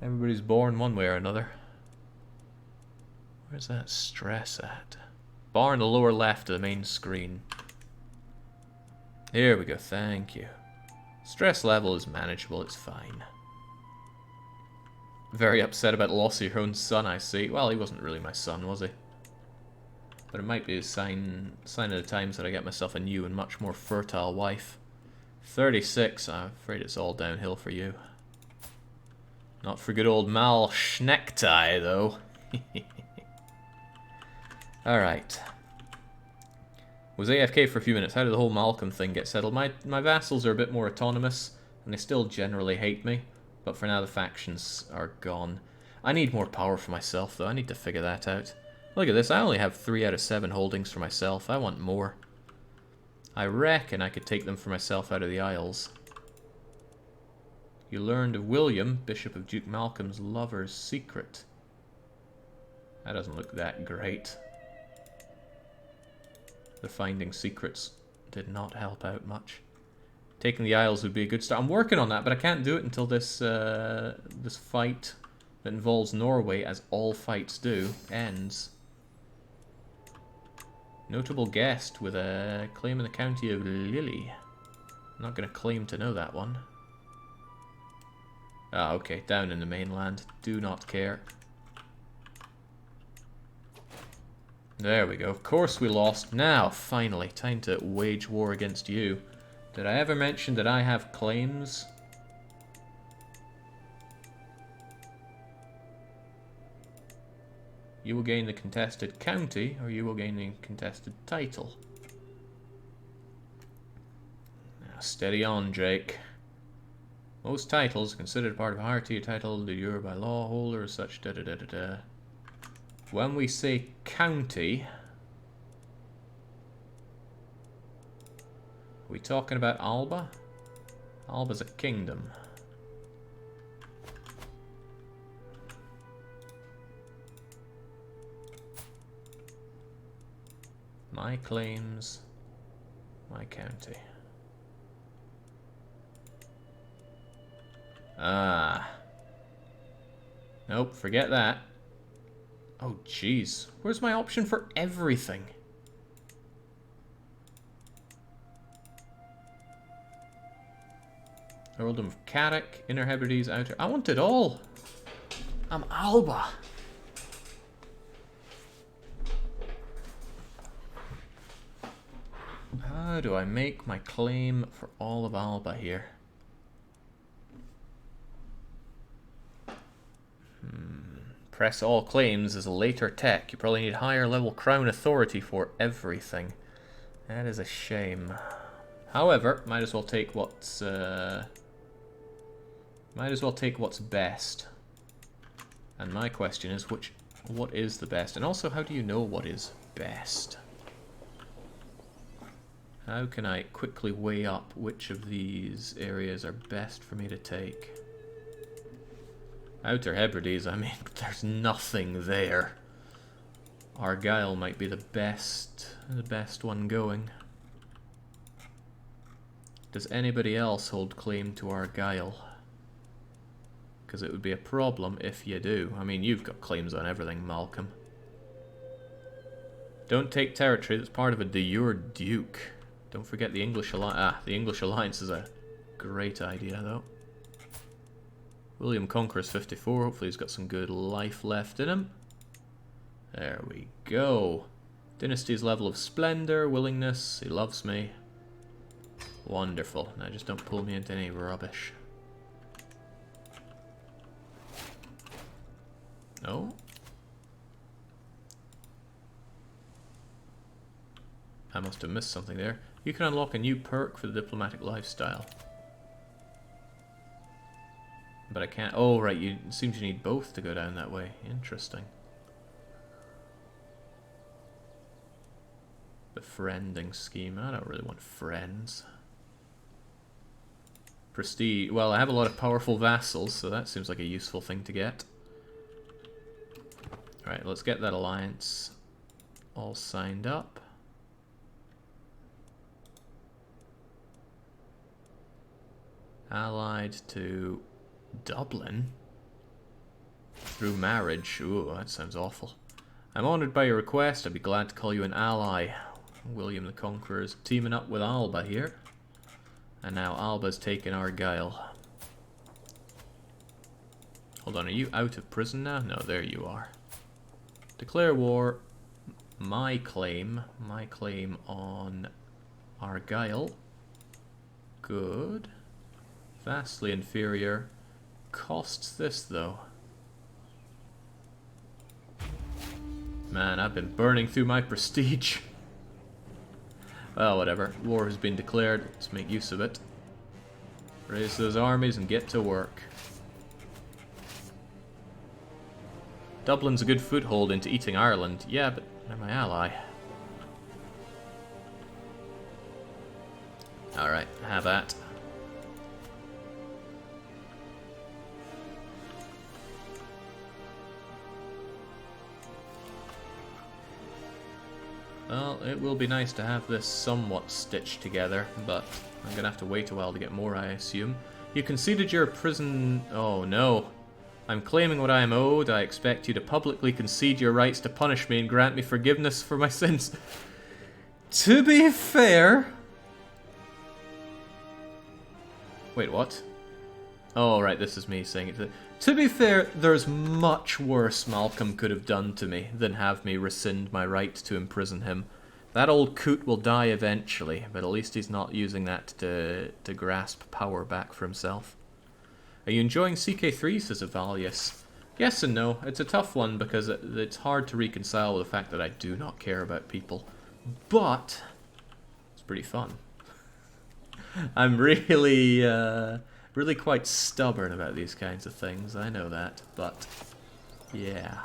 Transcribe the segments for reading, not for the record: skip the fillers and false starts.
Everybody's born one way or another. Where's that stress at? Bar in the lower left of the main screen. Here we go, thank you. Stress level is manageable, it's fine. Very upset about the loss of your own son, I see. Well, he wasn't really my son, was he? But it might be a sign of the times that I get myself a new and much more fertile wife. 36, I'm afraid it's all downhill for you. Not for good old Máel-Snechtai, though. Alright. Was AFK for a few minutes. How did the whole Malcolm thing get settled? My vassals are a bit more autonomous, and they still generally hate me. But for now, the factions are gone. I need more power for myself, though. I need to figure that out. Look at this. I only have 3 out of 7 holdings for myself. I want more. I reckon I could take them for myself out of the Isles. You learned of William, Bishop of Duke Malcolm's lover's secret. That doesn't look that great. The finding secrets did not help out much. Taking the Isles would be a good start. I'm working on that, but I can't do it until this this fight that involves Norway, as all fights do, ends. Notable guest with a claim in the county of Lily. I'm not going to claim to know that one. Ah, okay, down in the mainland. Do not care. There we go. Of course we lost. Now, finally, time to wage war against you. Did I ever mention that I have claims? You will gain the contested county, or you will gain the contested title. Now, steady on, Jake. Most titles are considered part of a higher tier title de jure by law holders, such da da da da da. When we say county, are we talking about Alba? Alba's a kingdom. My claims, my county. Ah. Nope, forget that. Oh, jeez. Where's my option for everything? Earldom of Carrick, Inner Hebrides, Outer... I want it all! I'm Alba! How do I make my claim for all of Alba here? Press all claims is a later tech. You probably need higher level crown authority for everything. That is a shame. However, might as well take what's best. And my question is, what is the best? And also, how do you know what is best? How can I quickly weigh up which of these areas are best for me to take? Outer Hebrides, I mean, there's nothing there. Argyle might be the best one going. Does anybody else hold claim to Argyle? Because it would be a problem if you do. I mean, you've got claims on everything, Malcolm. Don't take territory that's part of a de jure duke. Don't forget the English Alliance. Ah, the English Alliance is a great idea, though. William Conqueror's 54. Hopefully he's got some good life left in him. There we go. Dynasty's level of splendor, willingness. He loves me. Wonderful. Now just don't pull me into any rubbish. Oh. I must have missed something there. You can unlock a new perk for the diplomatic lifestyle. But I can't... Oh, right, it seems you need both to go down that way. Interesting. Befriending scheme. I don't really want friends. Prestige. Well, I have a lot of powerful vassals, so that seems like a useful thing to get. Alright, let's get that alliance all signed up. Allied to Dublin. Through marriage. Ooh, that sounds awful. I'm honoured by your request. I'd be glad to call you an ally. William the Conqueror is teaming up with Alba here. And now Alba's taken Argyle. Hold on, are you out of prison now? No, there you are. Declare war. My claim on Argyle. Good. Vastly inferior. Costs this though. Man, I've been burning through my prestige. Well, whatever. War has been declared. Let's make use of it. Raise those armies and get to work. Dublin's a good foothold into eating Ireland. Yeah, but they're my ally. Alright, have that. Well, it will be nice to have this somewhat stitched together, but I'm gonna have to wait a while to get more, I assume. You conceded your prison... Oh no. I'm claiming what I am owed. I expect you to publicly concede your rights to punish me and grant me forgiveness for my sins. To be fair... Wait, what? Oh, right, this is me saying it. To be fair, there's much worse Malcolm could have done to me than have me rescind my right to imprison him. That old coot will die eventually, but at least he's not using that to grasp power back for himself. Are you enjoying CK3, says Avalius? Yes and no. It's a tough one because it's hard to reconcile with the fact that I do not care about people. But it's pretty fun. I'm really, really quite stubborn about these kinds of things. I know that, but yeah.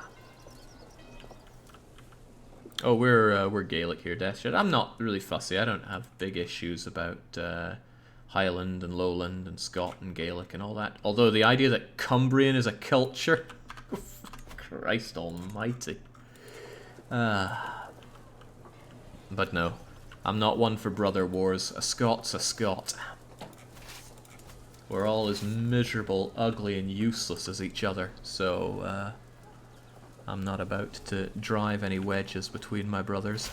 Oh, we're Gaelic here, Deathshed. I'm not really fussy. I don't have big issues about Highland and Lowland and Scot and Gaelic and all that. Although the idea that Cumbrian is a culture, Christ almighty. But no, I'm not one for brother wars. A Scot's a Scot. We're all as miserable, ugly, and useless as each other, so I'm not about to drive any wedges between my brothers.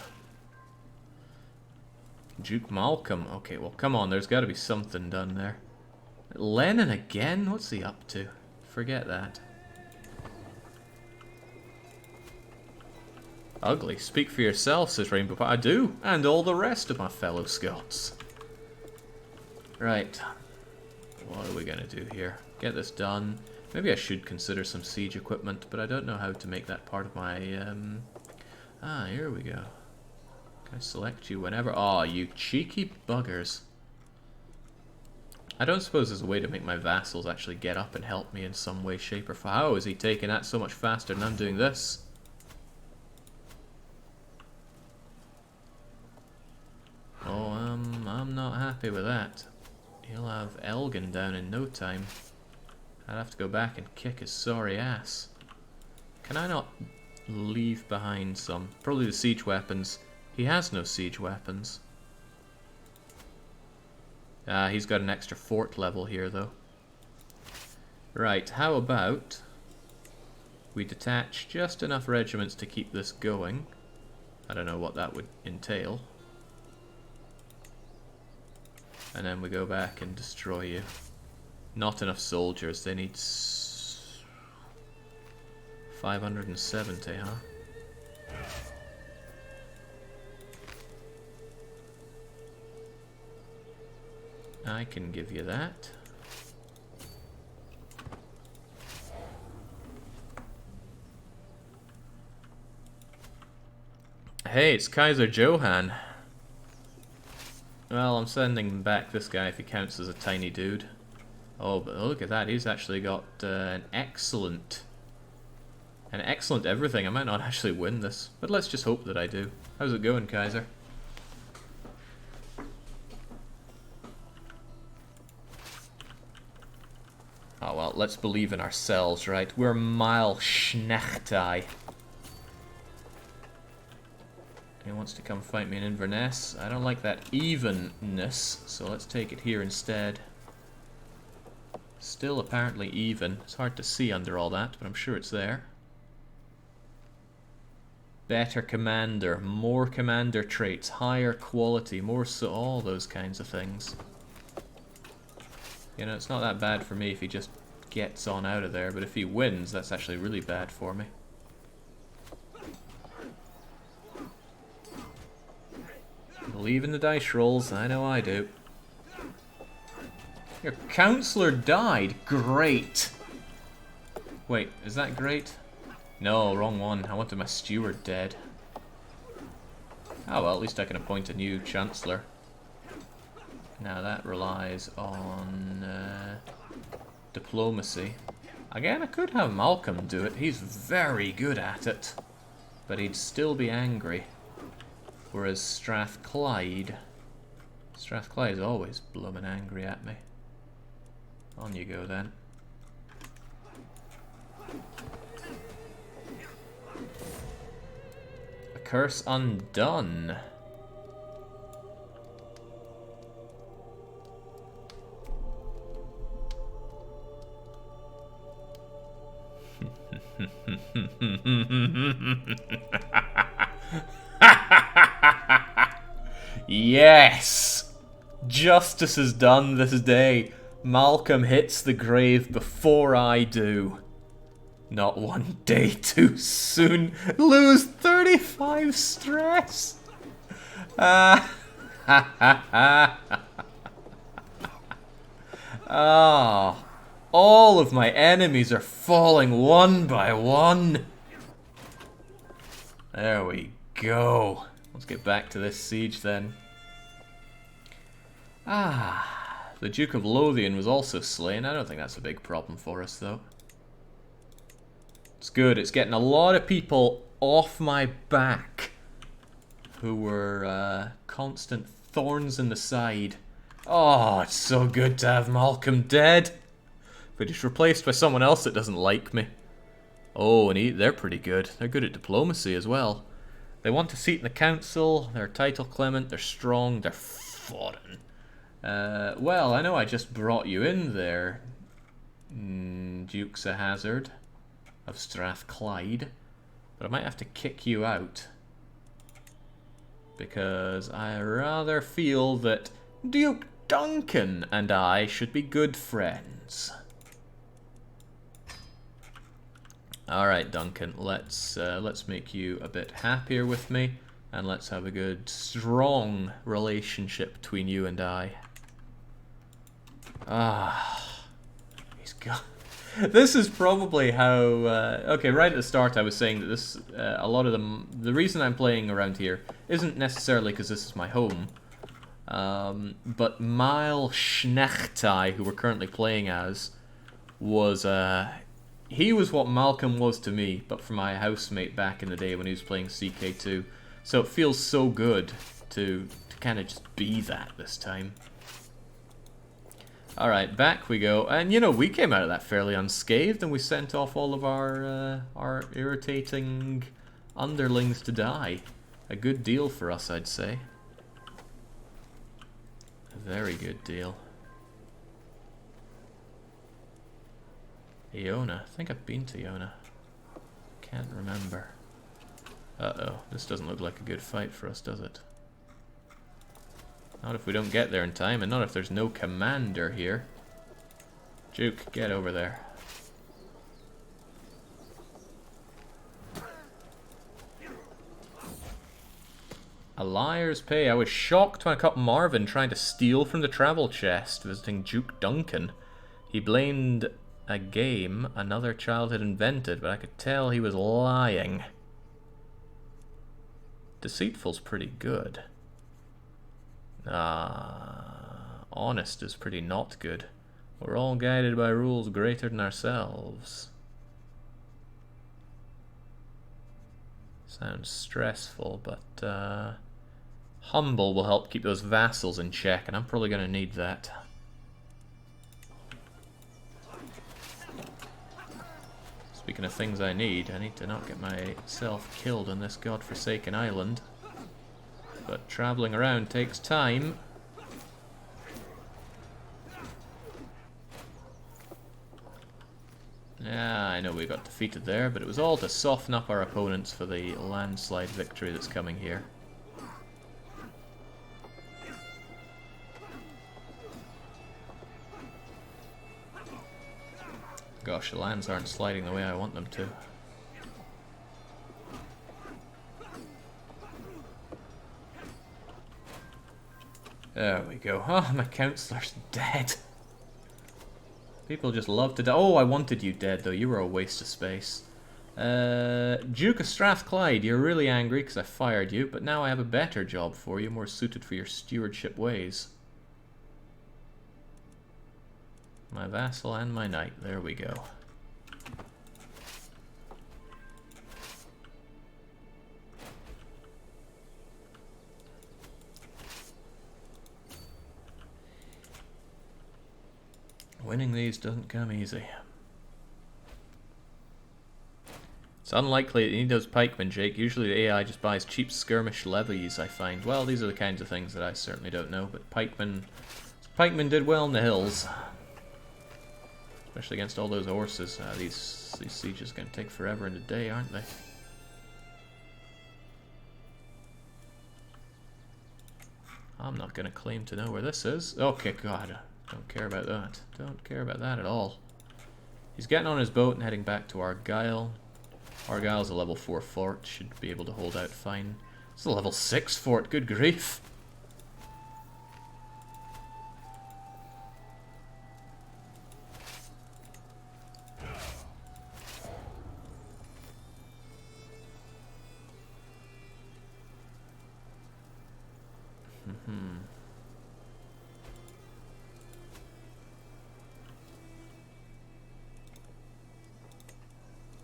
Duke Malcolm. Okay, well, come on, there's got to be something done there. Lennon again? What's he up to? Forget that. Ugly. Speak for yourself, says Rainbow Pie. I do, and all the rest of my fellow Scots. Right. What are we going to do here? Get this done. Maybe I should consider some siege equipment, but I don't know how to make that part of my... here we go. Can I select you whenever? Oh, you cheeky buggers. I don't suppose there's a way to make my vassals actually get up and help me in some way, shape, or form. How is he taking that so much faster than I'm doing this? Oh, I'm not happy with that. He'll have Elgin down in no time. I'd have to go back and kick his sorry ass. Can I not leave behind some? Probably the siege weapons. He has no siege weapons. He's got an extra fort level here, though. Right, how about we detach just enough regiments to keep this going. I don't know what that would entail. And then we go back and destroy you. Not enough soldiers. They need 570, huh? I can give you that. Hey, it's Kaiser Johann. Well, I'm sending back this guy if he counts as a tiny dude. Oh, but look at that. He's actually got an excellent everything. I might not actually win this, but let's just hope that I do. How's it going, Kaiser? Oh, well, let's believe in ourselves, right? We're Máel-Snechtai. He wants to come fight me in Inverness. I don't like that evenness, so let's take it here instead. Still apparently even. It's hard to see under all that, but I'm sure it's there. Better commander, more commander traits, higher quality, more so, all those kinds of things. You know, it's not that bad for me if he just gets on out of there, but if he wins, that's actually really bad for me. Believe in the dice rolls, I know I do. Your counselor died? Great! Wait, is that great? No, wrong one. I wanted my steward dead. Oh well, at least I can appoint a new chancellor. Now that relies on diplomacy. Again, I could have Malcolm do it. He's very good at it. But he'd still be angry. Whereas Strathclyde is always bloomin' angry at me. On you go then. A curse undone. Yes! Justice is done this day. Malcolm hits the grave before I do. Not one day too soon. Lose 35 stress. Ah. Ah. All of my enemies are falling one by one. There we go. Let's get back to this siege then. Ah, the Duke of Lothian was also slain. I don't think that's a big problem for us though. It's good. It's getting a lot of people off my back who were constant thorns in the side. Oh, it's so good to have Malcolm dead. But he's replaced by someone else that doesn't like me. Oh, and they're pretty good. They're good at diplomacy as well. They want a seat in the council. They're title clement. They're strong. They're foreign. Well, I know I just brought you in there, Dukes a Hazard of Strathclyde, but I might have to kick you out because I rather feel that Duke Duncan and I should be good friends. Alright, Duncan, let's make you a bit happier with me, and let's have a good, strong relationship between you and I. Ah, he's gone. This is probably how... okay, right at the start I was saying that this, a lot of them... The reason I'm playing around here isn't necessarily because this is my home, but Máel-Snechtai, who we're currently playing as, was... he was what Malcolm was to me, but for my housemate back in the day when he was playing CK2. So it feels so good to kind of just be that this time. Alright, back we go. And, you know, we came out of that fairly unscathed, and we sent off all of our irritating underlings to die. A good deal for us, I'd say. A very good deal. Iona. I think I've been to Iona. Can't remember. Uh-oh. This doesn't look like a good fight for us, does it? Not if we don't get there in time, and not if there's no commander here. Duke, get over there. A liar's pay. I was shocked when I caught Marvin trying to steal from the travel chest visiting Duke Duncan. He blamed a game another child had invented, but I could tell he was lying. Deceitful's pretty good. Honest is pretty not good. We're all guided by rules greater than ourselves. Sounds stressful, but humble will help keep those vassals in check, and I'm probably going to need that. Speaking of things I need to not get myself killed on this godforsaken island. But travelling around takes time. Yeah, I know we got defeated there, but it was all to soften up our opponents for the landslide victory that's coming here. Gosh, the lands aren't sliding the way I want them to. There we go. Oh, my councillor's dead. People just love to die. Oh, I wanted you dead, though. You were a waste of space. Duke of Strathclyde, you're really angry because I fired you, but now I have a better job for you, more suited for your stewardship ways. My vassal and my knight. There we go. Winning these doesn't come easy. It's unlikely that he does pikemen, Jake. Usually the AI just buys cheap skirmish levies, I find. Well, these are the kinds of things that I certainly don't know, but pikemen did well in the hills. Especially against all those horses. These sieges are going to take forever and a day, aren't they? I'm not going to claim to know where this is. Okay, God. Don't care about that. Don't care about that at all. He's getting on his boat and heading back to Argyle. Argyle's a level 4 fort. Should be able to hold out fine. It's a level 6 fort. Good grief.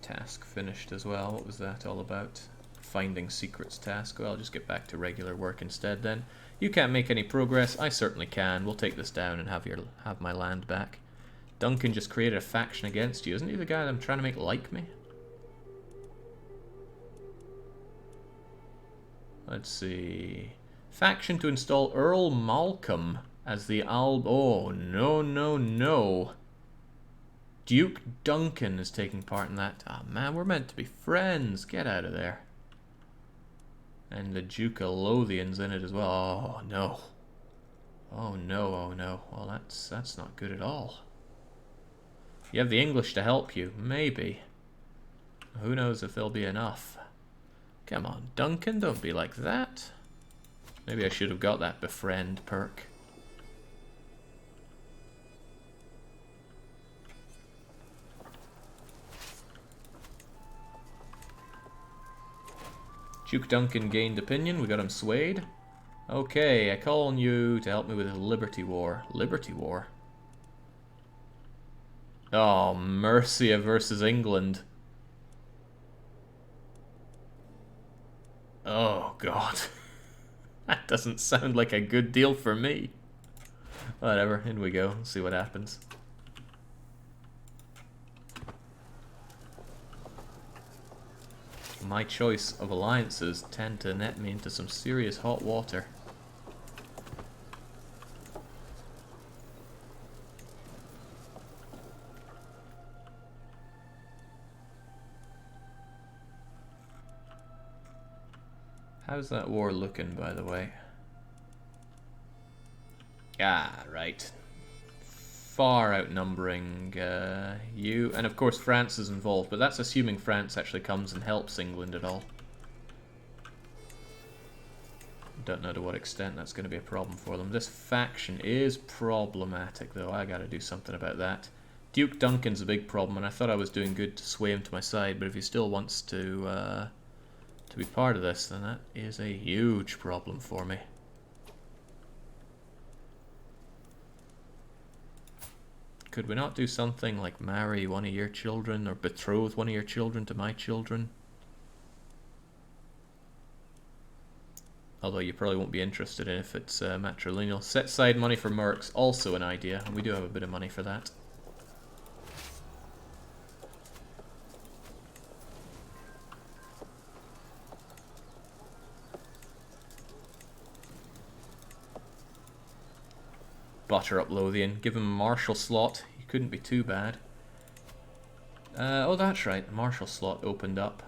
Task finished as well. What was that all about? Finding secrets task. Well, I'll just get back to regular work instead then. You can't make any progress. I certainly can. We'll take this down and have my land back. Duncan just created a faction against you. Isn't he the guy that I'm trying to make like me? Let's see. Faction to install Earl Malcolm as the Alba. Oh, no, no, no. Duke Duncan is taking part in that. Ah, man, we're meant to be friends. Get out of there. And the Duke of Lothian's in it as well. Oh, no. Oh, no, oh, no. Well, that's not good at all. You have the English to help you. Maybe. Who knows if there'll be enough. Come on, Duncan, don't be like that. Maybe I should have got that befriend perk. Duke Duncan gained opinion. We got him swayed. Okay, I call on you to help me with the Liberty War. Liberty War? Oh, Mercia versus England. Oh, God. That doesn't sound like a good deal for me. Whatever, in we go. See what happens. My choice of alliances tend to net me into some serious hot water. How's that war looking, by the way? Ah, right. Far outnumbering you. And of course France is involved, but that's assuming France actually comes and helps England at all. Don't know to what extent that's going to be a problem for them. This faction is problematic, though. I gotta do something about that. Duke Duncan's a big problem, and I thought I was doing good to sway him to my side, but if he still wants to be part of this, then that is a huge problem for me. Could we not do something like marry one of your children or betroth one of your children to my children? Although you probably won't be interested in if it's matrilineal. Set aside money for mercs, also an idea, and we do have a bit of money for that. Butter up Lothian, give him a martial slot. He couldn't be too bad. Oh, that's right. The marshal slot opened up.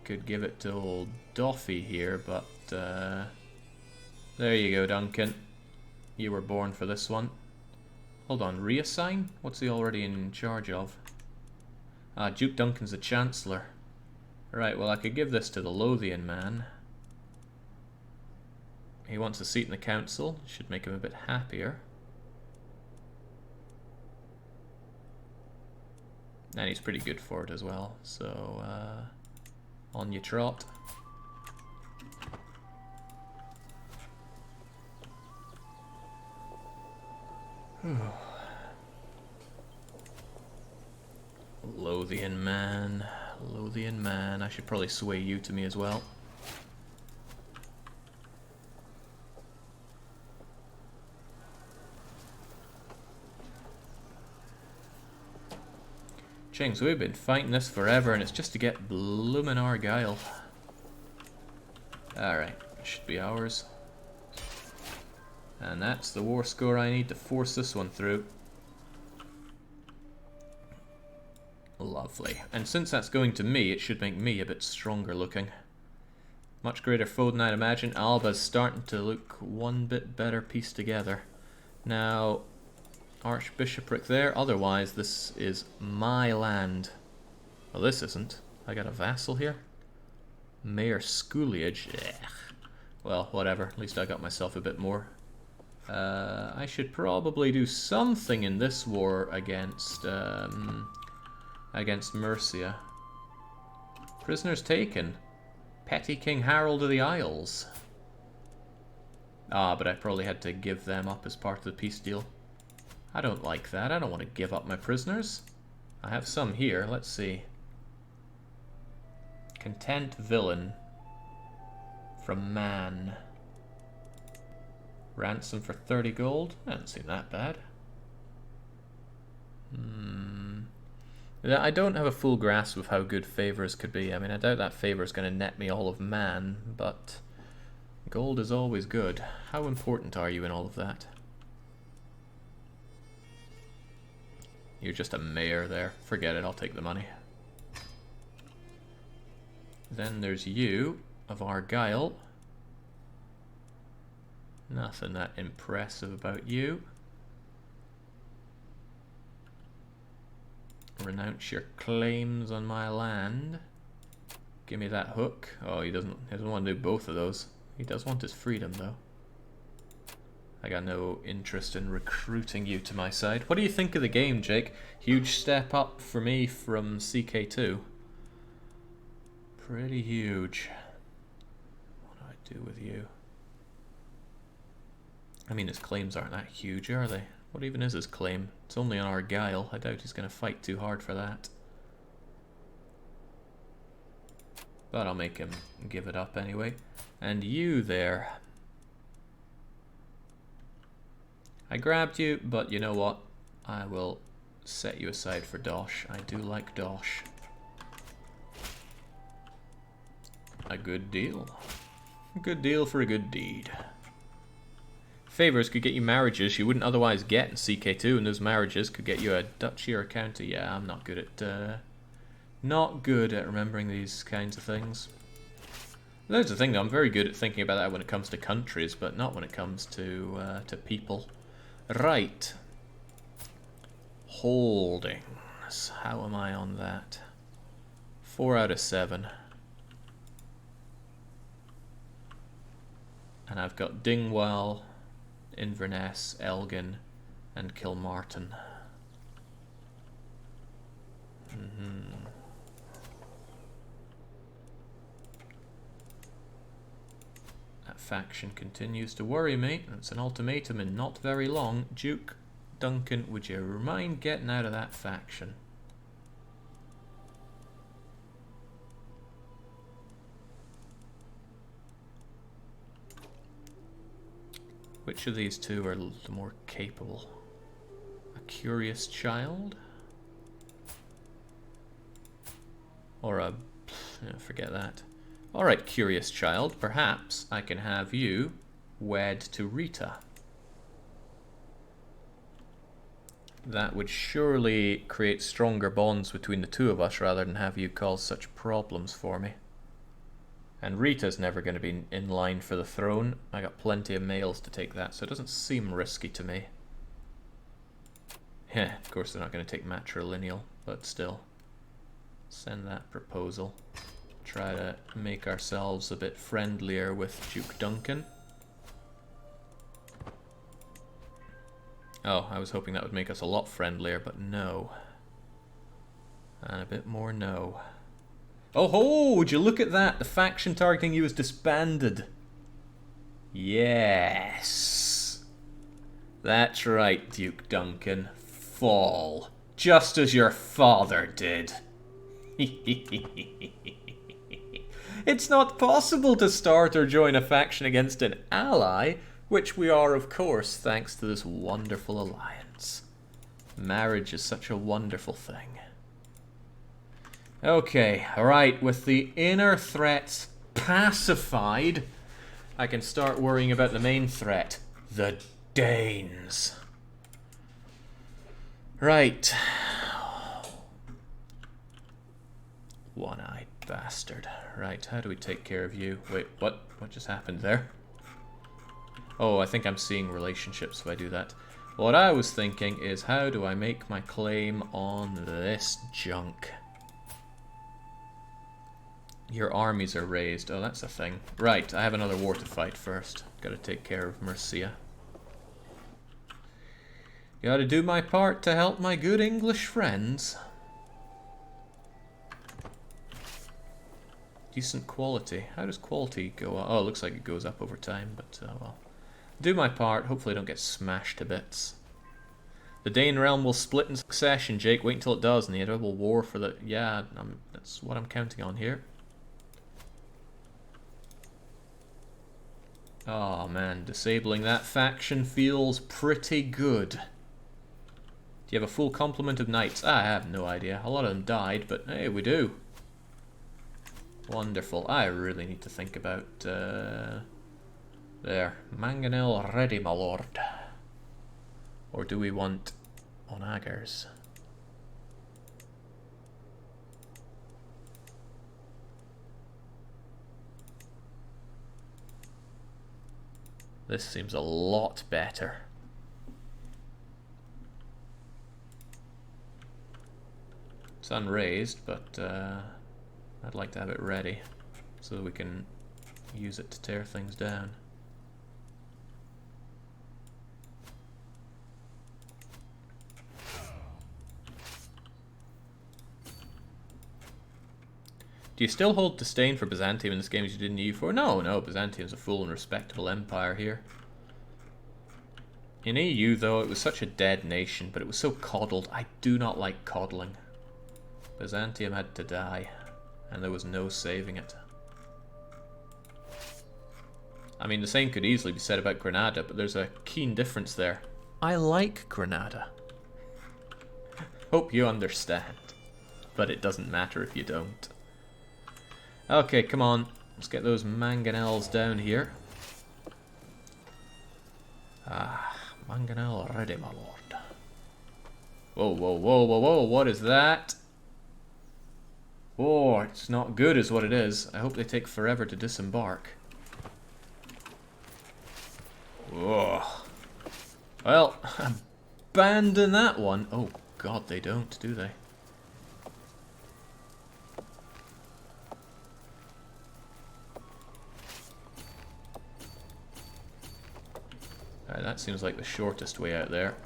Could give it to old Doffy here, but there you go, Duncan. You were born for this one. Hold on, reassign? What's he already in charge of? Ah, Duke Duncan's the Chancellor. Right, well I could give this to the Lothian man. He wants a seat in the council. Should make him a bit happier. And he's pretty good for it as well, so on you trot. Lothian man, Lothian man. I should probably sway you to me as well. Ching, so we've been fighting this forever and it's just to get bloomin' Argyle. Alright, should be ours. And that's the war score I need to force this one through. Lovely. And since that's going to me, it should make me a bit stronger looking. Much greater foe than I'd imagine. Alba's starting to look one bit better pieced together. Now, Archbishopric there. Otherwise, this is my land. Well, this isn't. I got a vassal here. Mayor Schoolage. Ugh. Well, whatever. At least I got myself a bit more. I should probably do something in this war against Mercia. Prisoners taken. Petty King Harold of the Isles. Ah, but I probably had to give them up as part of the peace deal. I don't like that. I don't want to give up my prisoners. I have some here. Let's see. Content Villain. From Man. Ransom for 30 gold. Doesn't seem that bad. I don't have a full grasp of how good favors could be. I mean, I doubt that favor is going to net me all of Man, but gold is always good. How important are you in all of that? You're just a mayor there. Forget it, I'll take the money. Then there's you, of Argyle. Nothing that impressive about you. Renounce your claims on my land. Give me that hook. Oh, he doesn't want to do both of those. He does want his freedom, though. I got no interest in recruiting you to my side. What do you think of the game, Jake? Huge step up for me from CK2. Pretty huge. What do I do with you? I mean, his claims aren't that huge, are they? What even is his claim? It's only on Argyle. I doubt he's going to fight too hard for that. But I'll make him give it up anyway. And you there. I grabbed you, but you know what? I will set you aside for Dosh. I do like Dosh. A good deal. A good deal for a good deed. Favors could get you marriages you wouldn't otherwise get in CK2, and those marriages could get you a duchy or a county. Yeah, I'm not good at remembering these kinds of things. There's the thing though, I'm very good at thinking about that when it comes to countries, but not when it comes to people. Right. Holdings. How am I on that? 4 out of 7. And I've got Dingwall, Inverness, Elgin, and Kilmartin. That faction continues to worry me. It's an ultimatum in not very long. Duke Duncan, would you mind getting out of that faction? Which of these two are the more capable? A curious child? Or a... forget that. Alright, curious child, perhaps I can have you wed to Rita. That would surely create stronger bonds between the two of us rather than have you cause such problems for me. And Rita's never going to be in line for the throne. I got plenty of males to take that, so it doesn't seem risky to me. Yeah, of course they're not going to take matrilineal, but still. Send that proposal. Try to make ourselves a bit friendlier with Duke Duncan. Oh, I was hoping that would make us a lot friendlier, but no. And a bit more no. Oh ho! Would you look at that? The faction targeting you is disbanded. Yes. That's right, Duke Duncan. Fall. Just as your father did. It's not possible to start or join a faction against an ally, which we are, of course, thanks to this wonderful alliance. Marriage is such a wonderful thing. Okay, alright, with the inner threats pacified, I can start worrying about the main threat, the Danes. Right. One-eyed bastard. Right, how do we take care of you? Wait, what? What just happened there? Oh, I think I'm seeing relationships if I do that. What I was thinking is, how do I make my claim on this junk? Your armies are raised. Oh, that's a thing. Right, I have another war to fight first. Gotta take care of Mercia. Gotta do my part to help my good English friends. Decent quality. How does quality go up? Oh, it looks like it goes up over time, but well. Do my part. Hopefully I don't get smashed to bits. The Dane realm will split in succession, Jake. Wait until it does, and the inevitable war for the... Yeah, that's what I'm counting on here. Oh man, disabling that faction feels pretty good. Do you have a full complement of knights? I have no idea. A lot of them died, but hey, we do. Wonderful. I really need to think about... There. Mangonel ready, my lord. Or do we want onagers? This seems a lot better. It's unraised, but I'd like to have it ready so that we can use it to tear things down. Do you still hold disdain for Byzantium in this game as you did in EU4? No, no, Byzantium's a full and respectable empire here. In EU, though, it was such a dead nation, but it was so coddled. I do not like coddling. Byzantium had to die, and there was no saving it. I mean, the same could easily be said about Granada, but there's a keen difference there. I like Granada. Hope you understand. But it doesn't matter if you don't. Okay, come on. Let's get those mangonels down here. Ah, mangonel ready, my lord. Whoa, whoa, whoa, whoa, whoa. What is that? Oh, it's not good is what it is. I hope they take forever to disembark. Whoa. Well, abandon that one. Oh, God, they don't, do they? Alright, that seems like the shortest way out there.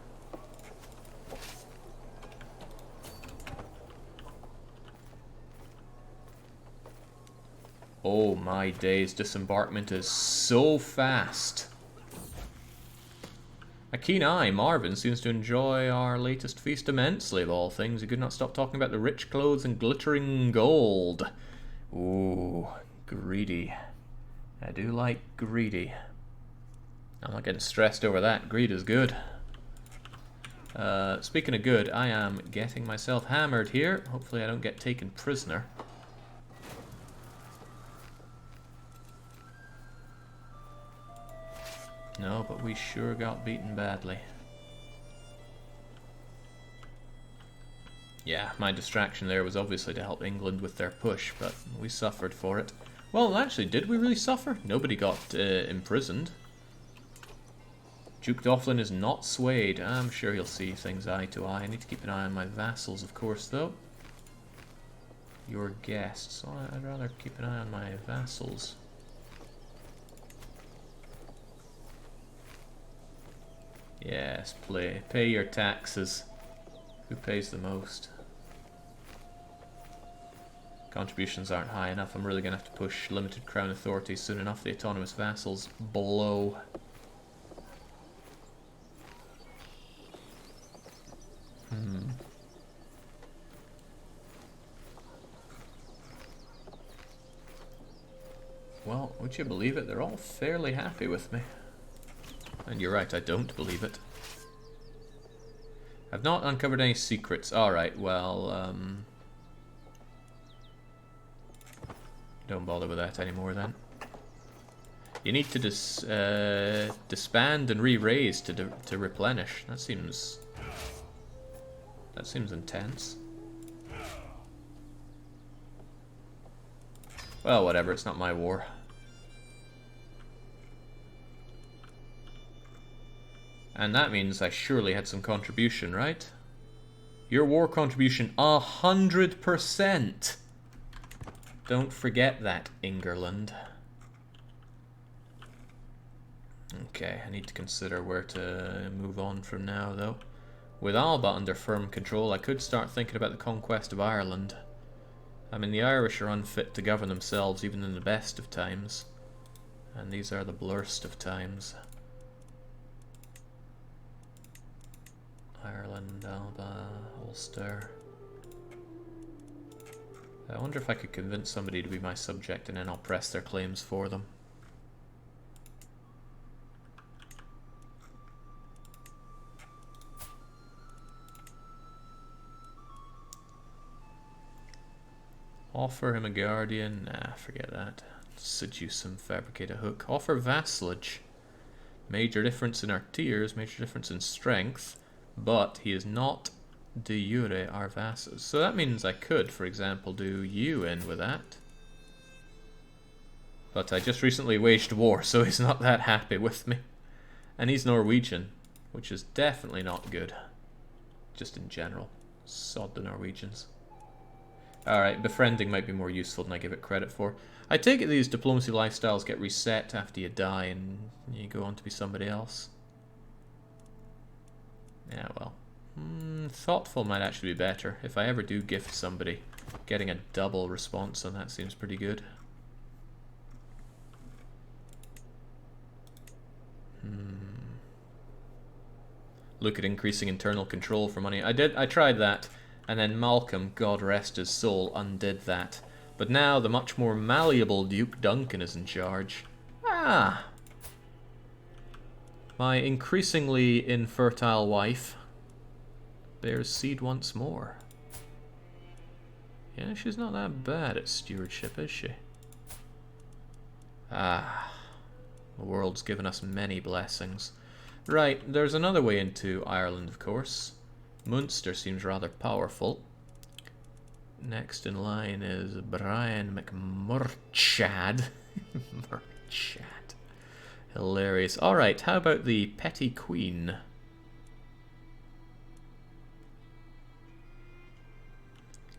Oh my days, disembarkment is so fast. A keen eye, Marvin seems to enjoy our latest feast immensely of all things. He could not stop talking about the rich clothes and glittering gold. Ooh, greedy. I do like greedy. I'm not getting stressed over that. Greed is good. Speaking of good, I am getting myself hammered here. Hopefully I don't get taken prisoner. No, but we sure got beaten badly. Yeah, my distraction there was obviously to help England with their push, but we suffered for it. Well, actually, did we really suffer? Nobody got imprisoned. Duke Duncan is not swayed. I'm sure he'll see things eye to eye. I need to keep an eye on my vassals, of course, though. Your guests. Oh, I'd rather keep an eye on my vassals. Yes, pay your taxes. Who pays the most? Contributions aren't high enough. I'm really going to have to push limited crown authority soon enough. The autonomous vassals below. Well, would you believe it? They're all fairly happy with me. And you're right, I don't believe it. I've not uncovered any secrets. Alright, well, don't bother with that anymore then. You need to disband and re-raise to replenish. That seems intense. Well, whatever, it's not my war. And that means I surely had some contribution, right? Your war contribution, 100%! Don't forget that, England. Okay, I need to consider where to move on from now, though. With Alba under firm control, I could start thinking about the conquest of Ireland. I mean, the Irish are unfit to govern themselves even in the best of times. And these are the blurst of times. Ireland, Alba, Ulster. I wonder if I could convince somebody to be my subject and then I'll press their claims for them. Offer him a guardian. Nah, forget that. Seduce him, fabricate a hook. Offer vassalage. Major difference in our tiers, major difference in strength, but he is not de jure our vassals. So that means I could, for example, do you in with that. But I just recently waged war, so he's not that happy with me. And he's Norwegian, which is definitely not good. Just in general. Sod the Norwegians. Alright, befriending might be more useful than I give it credit for. I take it these diplomacy lifestyles get reset after you die and you go on to be somebody else. Yeah, well. Thoughtful might actually be better. If I ever do gift somebody, getting a double response on that seems pretty good. Look at increasing internal control for money. I tried that. And then Malcolm, God rest his soul, undid that. But now the much more malleable Duke Duncan is in charge. Ah! My increasingly infertile wife bears seed once more. Yeah, she's not that bad at stewardship, is she? Ah. The world's given us many blessings. Right, there's another way into Ireland, of course. Munster seems rather powerful. Next in line is Brian McMurchad. Murchad. Hilarious. Alright, how about the Petty Queen?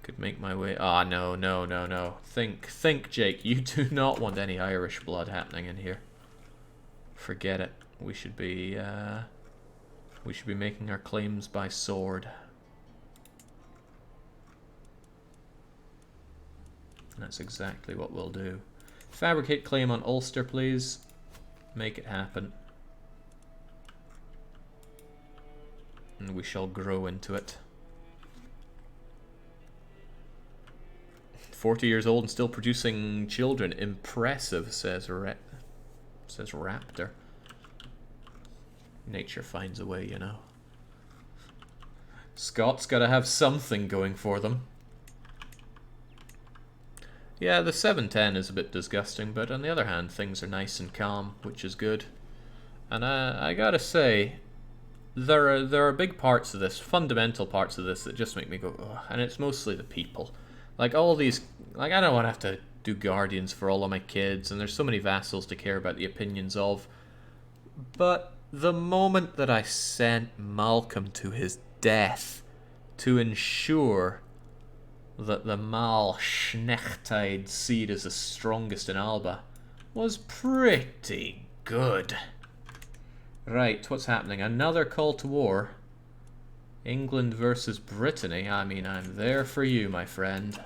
Could make my way... Ah, no, no, no, no. Think, Jake. You do not want any Irish blood happening in here. Forget it. We should be making our claims by sword. And that's exactly what we'll do. Fabricate claim on Ulster, please. Make it happen. And we shall grow into it. 40 years old and still producing children. Impressive, says Raptor. Nature finds a way, you know. Scots gotta have something going for them. Yeah, the 710 is a bit disgusting, but on the other hand, things are nice and calm, which is good. And I gotta say, there are big parts of this, fundamental parts of this, that just make me go, ugh, and it's mostly the people. Like all these, like I don't want to have to do guardians for all of my kids, and there's so many vassals to care about the opinions of. But the moment that I sent Malcolm to his death to ensure that the Máel-Snechtai seed is the strongest in Alba was pretty good. Right, what's happening? Another call to war. England versus Brittany. I mean, I'm there for you, my friend.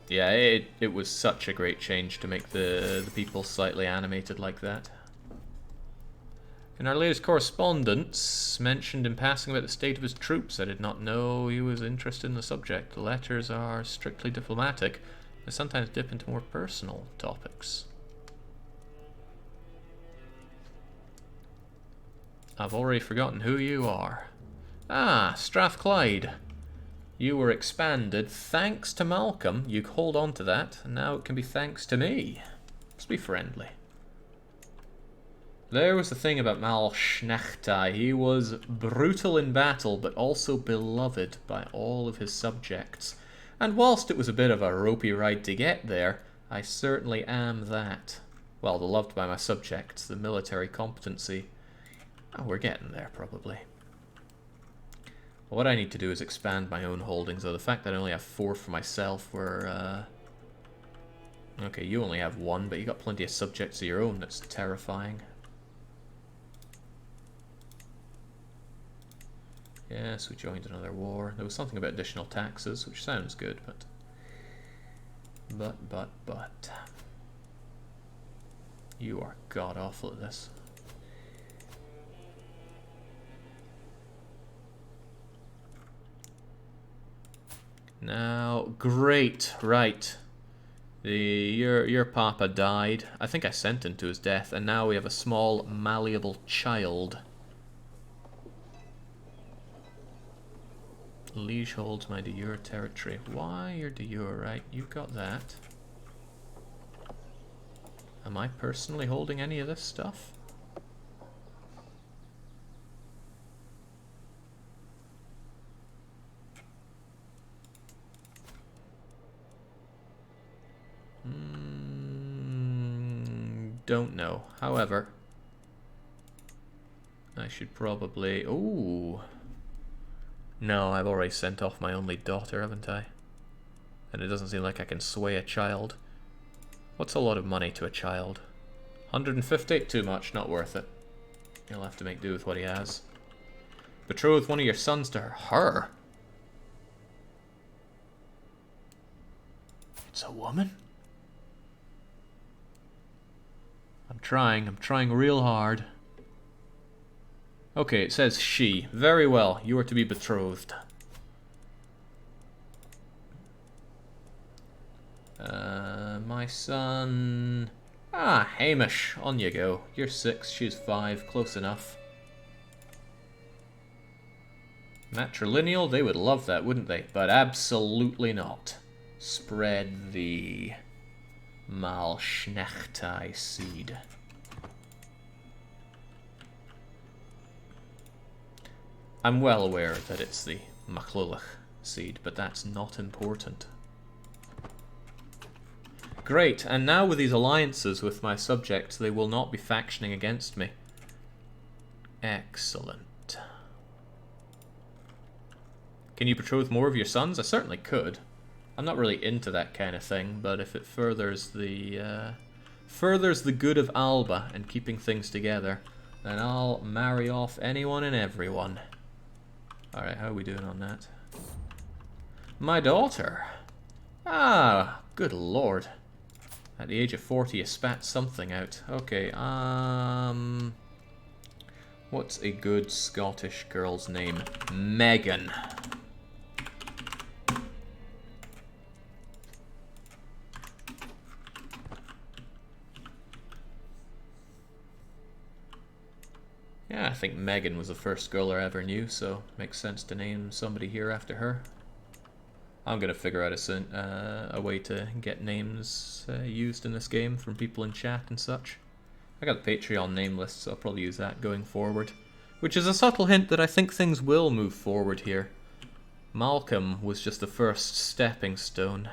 Yeah, it was such a great change to make the people slightly animated like that. In our latest correspondence, mentioned in passing about the state of his troops. I did not know he was interested in the subject. The letters are strictly diplomatic. They sometimes dip into more personal topics. I've already forgotten who you are. Ah, Strathclyde. You were expanded thanks to Malcolm. You hold on to that, and now it can be thanks to me. Let's be friendly. There was the thing about Máel-Snechtai. He was brutal in battle, but also beloved by all of his subjects. And whilst it was a bit of a ropey ride to get there, I certainly am that. Well, beloved by my subjects, the military competency. Oh, we're getting there, probably. What I need to do is expand my own holdings, though the fact that I only have 4 for myself were... Okay, you only have 1, but you got plenty of subjects of your own. That's terrifying. Yes, we joined another war. There was something about additional taxes, which sounds good, but... You are god-awful at this. Now, great, right. Your papa died. I think I sent him to his death, and now we have a small, malleable child. Liege holds my de jure territory. Why your de jure, right? You got that. Am I personally holding any of this stuff? Don't know. However, I should probably... Ooh. No, I've already sent off my only daughter, haven't I? And it doesn't seem like I can sway a child. What's a lot of money to a child? 150? Too much, not worth it. He'll have to make do with what he has. Betroth one of your sons to her. Her? It's a woman? I'm trying real hard. Okay, it says she. Very well, you are to be betrothed. My son... Ah, Hamish, on you go. You're 6, she's 5, close enough. Matrilineal, they would love that, wouldn't they? But absolutely not. Spread the Máel-Snechtai seed. I'm well aware that it's the Maclulach seed, but that's not important. Great, and now with these alliances with my subjects, they will not be factioning against me. Excellent. Can you betroth more of your sons? I certainly could. I'm not really into that kind of thing, but if it furthers the good of Alba and keeping things together, then I'll marry off anyone and everyone. Alright, how are we doing on that? My daughter. Ah, good lord. At the age of 40, you spat something out. Okay, what's a good Scottish girl's name? Megan. Yeah, I think Megan was the first girl I ever knew, so it makes sense to name somebody here after her. I'm gonna figure out a way to get names used in this game from people in chat and such. I got the Patreon name list, so I'll probably use that going forward. Which is a subtle hint that I think things will move forward here. Malcolm was just the first stepping stone.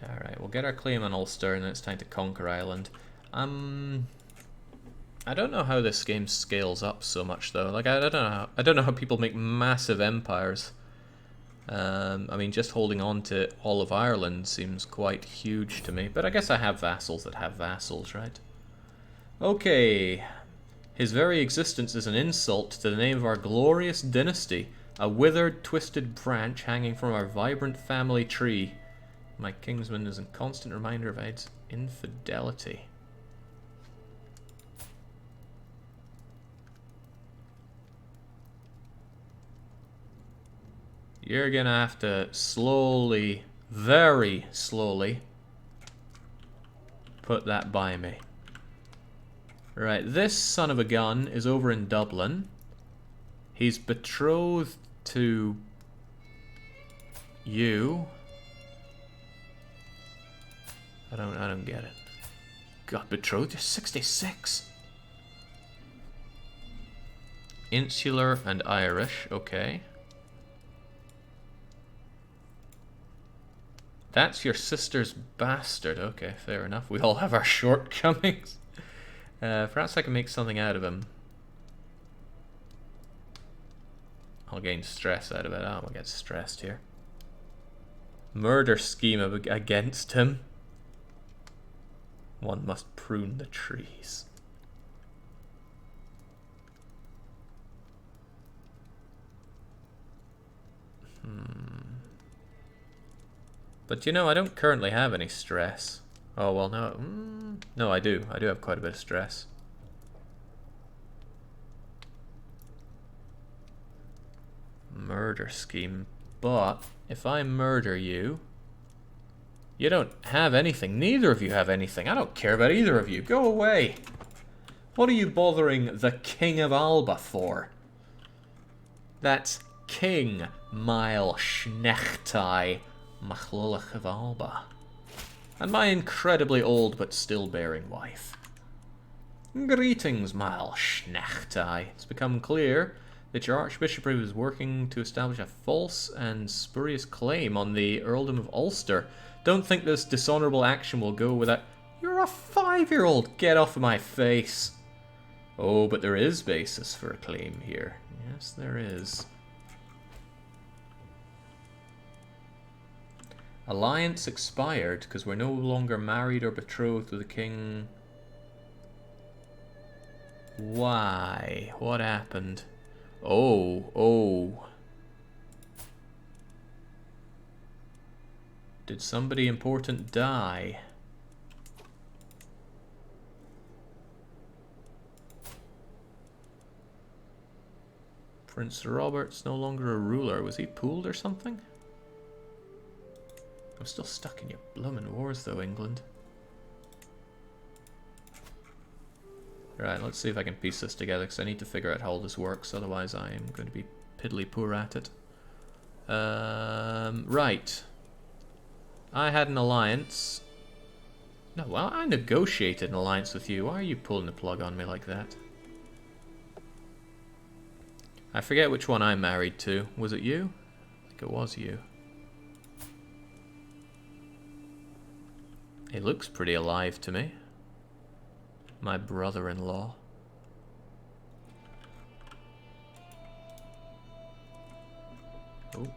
Alright, we'll get our claim on Ulster and then it's time to conquer Ireland. I don't know how this game scales up so much though. Like I don't know how people make massive empires. I mean, just holding on to all of Ireland seems quite huge to me, but I guess I have vassals that have vassals, right? Okay. His very existence is an insult to the name of our glorious dynasty, a withered, twisted branch hanging from our vibrant family tree. My kingsman is a constant reminder of Ed's infidelity. You're gonna have to slowly, very slowly, put that by me. Right, this son of a gun is over in Dublin. He's betrothed to you. I don't get it. God, betrothed? You're 66. Insular and Irish, okay. That's your sister's bastard. Okay, fair enough. We all have our shortcomings. Perhaps I can make something out of him. I'll gain stress out of it. I'll get stressed here. Murder scheme against him. One must prune the trees. But you know, I don't currently have any stress. Oh, well, no. No, I do. I do have quite a bit of stress. Murder scheme. But if I murder you, you don't have anything. Neither of you have anything. I don't care about either of you. Go away. What are you bothering the King of Alba for? That's King Máel-Snechtai Machlulach of Alba. And my incredibly old but still bearing wife. Greetings, Máel-Snechtai. It's become clear that your archbishopry was working to establish a false and spurious claim on the earldom of Ulster. Don't think this dishonourable action will go without... You're a 5-year-old! Get off of my face! Oh, but there is basis for a claim here. Yes, there is. Alliance expired because we're no longer married or betrothed to the king. Why? What happened? Oh. Did somebody important die? Prince Robert's no longer a ruler. Was he pulled or something? I'm still stuck in your bloomin' wars though, England. Right, let's see if I can piece this together, because I need to figure out how all this works, otherwise I am going to be piddly poor at it. Right. I had an alliance. No, well, I negotiated an alliance with you. Why are you pulling the plug on me like that? I forget which one I married to. Was it you? I think it was you. He looks pretty alive to me. My brother-in-law. Oh.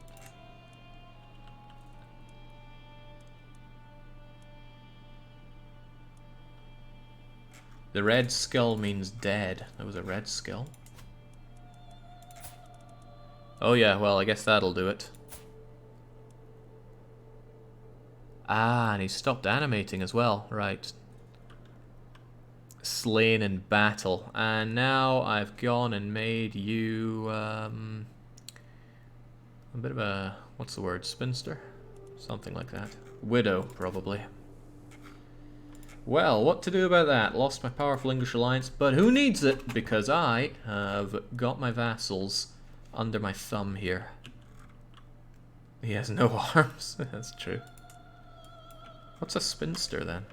The red skull means dead. That was a red skull. Oh yeah, well, I guess that'll do it. Ah, and he stopped animating as well. Right. Slain in battle. And now I've gone and made you a bit of a, what's the word, spinster? Something like that. Widow, probably. Well, what to do about that? Lost my powerful English alliance, but who needs it? Because I have got my vassals under my thumb here. He has no arms. That's true. What's a spinster then?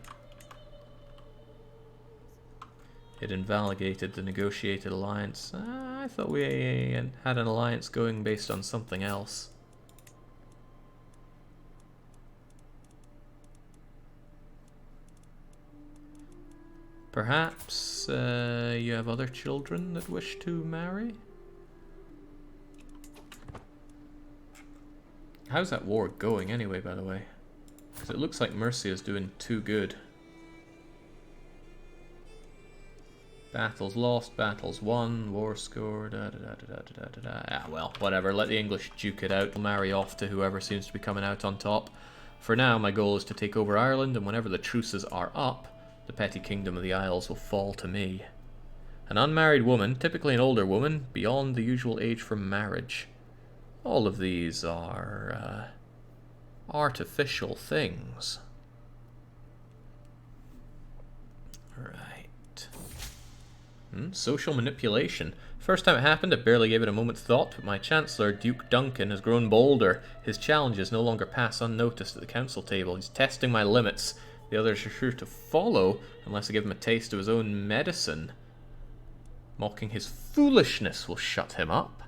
It invalidated the negotiated alliance. I thought we had an alliance going based on something else. Perhaps you have other children that wish to marry? How's that war going anyway, by the way? Because it looks like Mercia is doing too good. Battles lost, battles won, war score, Ah, well, whatever, let the English duke it out. We'll marry off to whoever seems to be coming out on top. For now, my goal is to take over Ireland, and whenever the truces are up, the petty kingdom of the Isles will fall to me. An unmarried woman, typically an older woman, beyond the usual age for marriage. All of these are artificial things. Right. Social manipulation. First time it happened, I barely gave it a moment's thought, but my Chancellor, Duke Duncan, has grown bolder. His challenges no longer pass unnoticed at the council table. He's testing my limits. The others are sure to follow, unless I give him a taste of his own medicine. Mocking his foolishness will shut him up.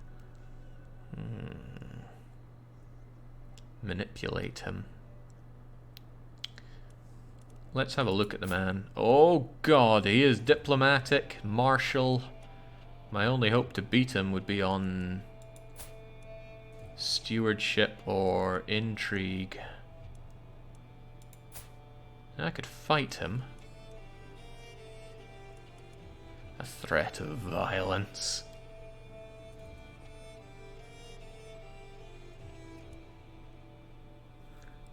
Manipulate him. Let's have a look at the man. Oh god, he is diplomatic, martial. My only hope to beat him would be on stewardship or intrigue. I could fight him. A threat of violence.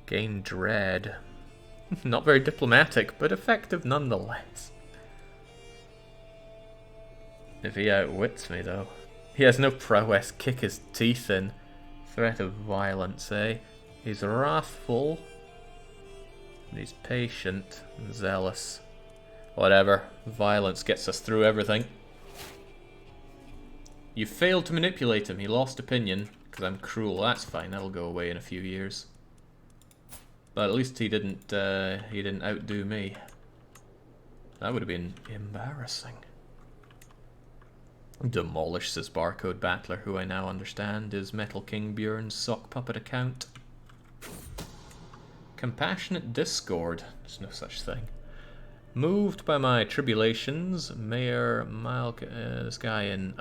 Gain dread. Not very diplomatic, but effective nonetheless. If he outwits me, though. He has no prowess, kick his teeth in. Threat of violence, eh? He's wrathful. And he's patient and zealous. Whatever. Violence gets us through everything. You failed to manipulate him. He lost opinion. Because I'm cruel. That's fine. That'll go away in a few years. But at least he didn't outdo me. That would have been embarrassing. Demolish this barcode battler, who I now understand is Metal King Bjorn's sock puppet account. Compassionate discord. There's no such thing. Moved by my tribulations, Mayor this guy in...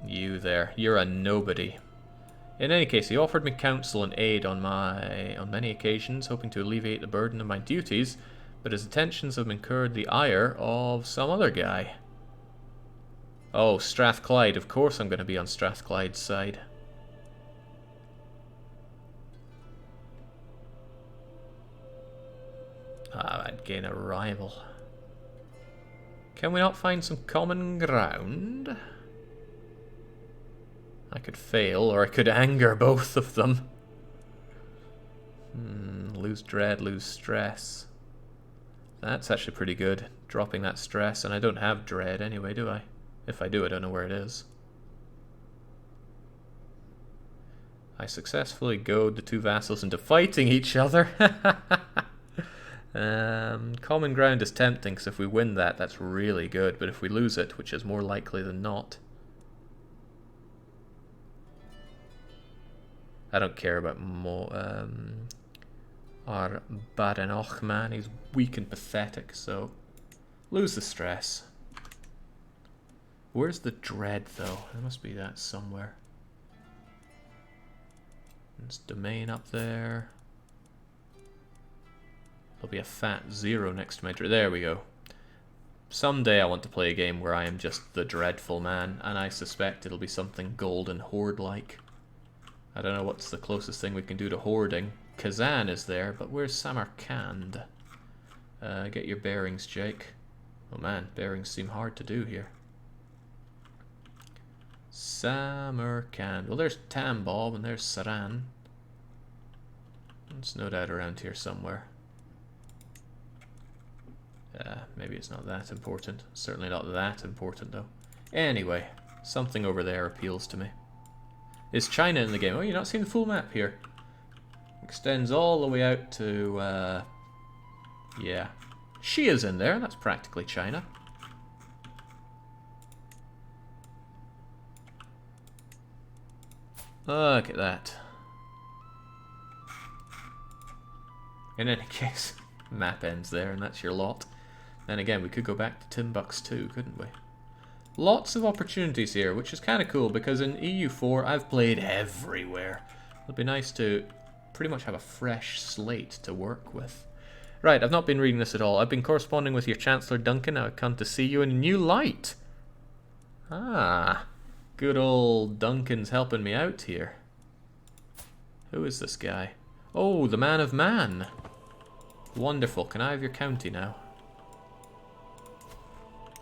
You there. You're a nobody. In any case, he offered me counsel and aid on many occasions, hoping to alleviate the burden of my duties, but his attentions have incurred the ire of some other guy. Oh, Strathclyde. Of course I'm going to be on Strathclyde's side. I'd gain a rival. Can we not find some common ground? I could fail, or I could anger both of them. Lose dread, lose stress. That's actually pretty good, dropping that stress, and I don't have dread anyway, do I? If I do, I don't know where it is. I successfully goad the two vassals into fighting each other. Common ground is tempting, because if we win that, that's really good, but if we lose it, which is more likely than not... I don't care about our Badenoch man. He's weak and pathetic, so lose the stress. Where's the dread, though? There must be that somewhere. There's domain up there. There'll be a fat 0 next to my dread. There we go. Someday I want to play a game where I am just the dreadful man, and I suspect it'll be something Golden Horde-like. I don't know what's the closest thing we can do to hoarding. Kazan is there, but where's Samarkand? Get your bearings, Jake. Oh man, bearings seem hard to do here. Samarkand. Well, there's Tambov and there's Saran. It's no doubt around here somewhere. Maybe it's not that important. Certainly not that important, though. Anyway, something over there appeals to me. Is China in the game? Oh, you're not seeing the full map here. Extends all the way out to, yeah. She is in there. That's practically China. Look at that. In any case, map ends there, and that's your lot. Then again, we could go back to Timbuktu, couldn't we? Lots of opportunities here, which is kind of cool, because in EU4, I've played everywhere. It'd be nice to pretty much have a fresh slate to work with. Right, I've not been reading this at all. I've been corresponding with your Chancellor Duncan. I've come to see you in a new light. Ah, good old Duncan's helping me out here. Who is this guy? Oh, the Man of Man. Wonderful. Can I have your county now?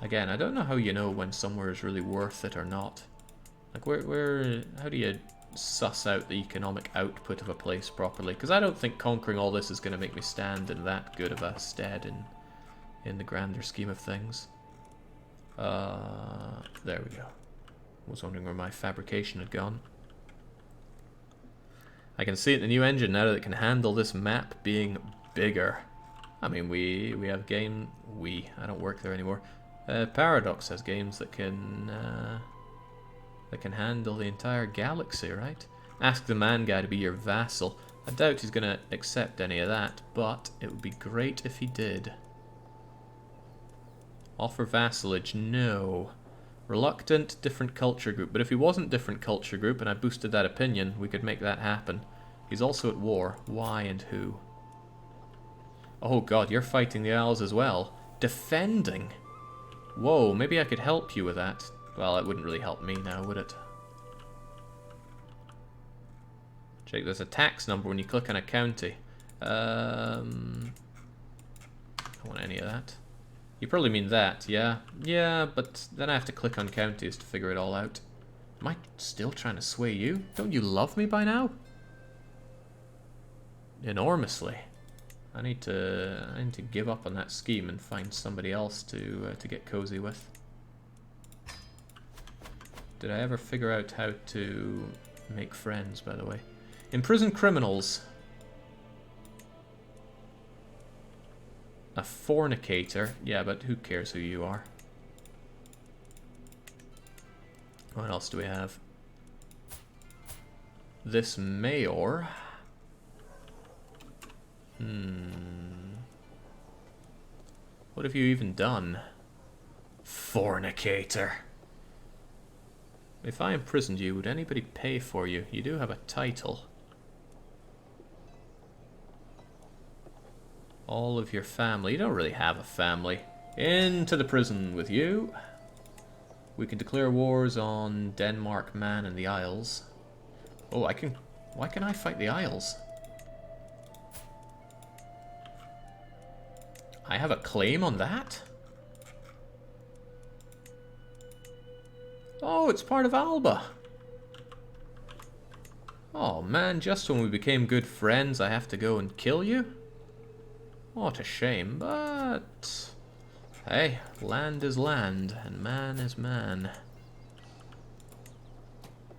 Again, I don't know how you know when somewhere is really worth it or not. Like, how do you suss out the economic output of a place properly? Because I don't think conquering all this is going to make me stand in that good of a stead in the grander scheme of things. There we go. Was wondering where my fabrication had gone. I can see it in the new engine now that it can handle this map being bigger. I mean, we have game... I don't work there anymore. Paradox has games that can handle the entire galaxy, right? Ask the man guy to be your vassal. I doubt he's going to accept any of that, but it would be great if he did. Offer vassalage, no. Reluctant, different culture group. But if he wasn't different culture group and I boosted that opinion, we could make that happen. He's also at war. Why and who? Oh god, you're fighting the Isles as well. Defending! Whoa, maybe I could help you with that. Well, it wouldn't really help me now, would it? Check, there's a tax number when you click on a county. I don't want any of that. You probably mean that, yeah? Yeah, but then I have to click on counties to figure it all out. Am I still trying to sway you? Don't you love me by now? Enormously. I need to give up on that scheme and find somebody else to get cozy with. Did I ever figure out how to make friends, by the way? Imprison criminals. A fornicator. Yeah, but who cares who you are? What else do we have? This mayor. What have you even done? Fornicator. If I imprisoned you, would anybody pay for you? You do have a title. All of your family. You don't really have a family. Into the prison with you. We can declare wars on Denmark, Man, and the Isles. Oh, I can... Why can I fight the Isles? I have a claim on that? Oh, it's part of Alba. Oh man, just when we became good friends, I have to go and kill you? What a shame, but... Hey, land is land, and man is man.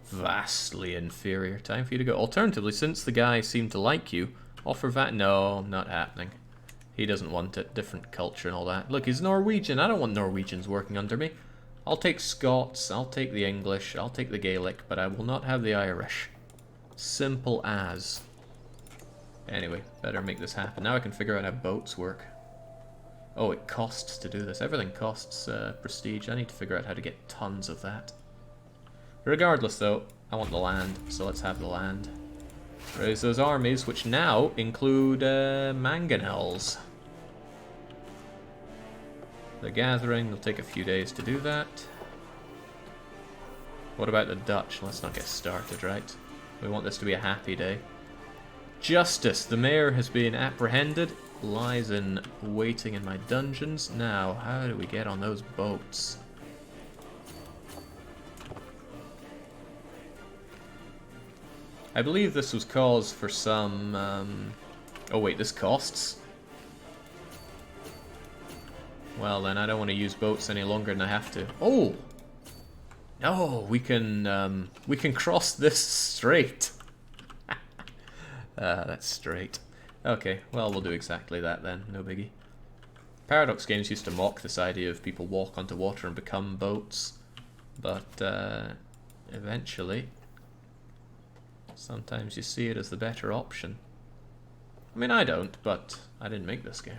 Vastly inferior. Time for you to go. Alternatively, since the guy seemed to like you, offer No, not happening. He doesn't want it. Different culture and all that. Look, he's Norwegian. I don't want Norwegians working under me. I'll take Scots, I'll take the English, I'll take the Gaelic, but I will not have the Irish. Simple as. Anyway, better make this happen. Now I can figure out how boats work. Oh, it costs to do this. Everything costs prestige. I need to figure out how to get tons of that. Regardless, though, I want the land, so let's have the land. Raise those armies, which now include mangonels. They're gathering. They'll take a few days to do that. What about the Dutch? Let's not get started, right? We want this to be a happy day. Justice. The mayor has been apprehended. Lies in waiting in my dungeons. Now, how do we get on those boats? I believe this was cause for some... Oh wait, this costs? Well then, I don't want to use boats any longer than I have to. Oh! No, we can cross this strait. That's straight. Okay, well we'll do exactly that then, no biggie. Paradox games used to mock this idea of people walk onto water and become boats, but eventually, sometimes you see it as the better option. I mean, I don't, but I didn't make this game.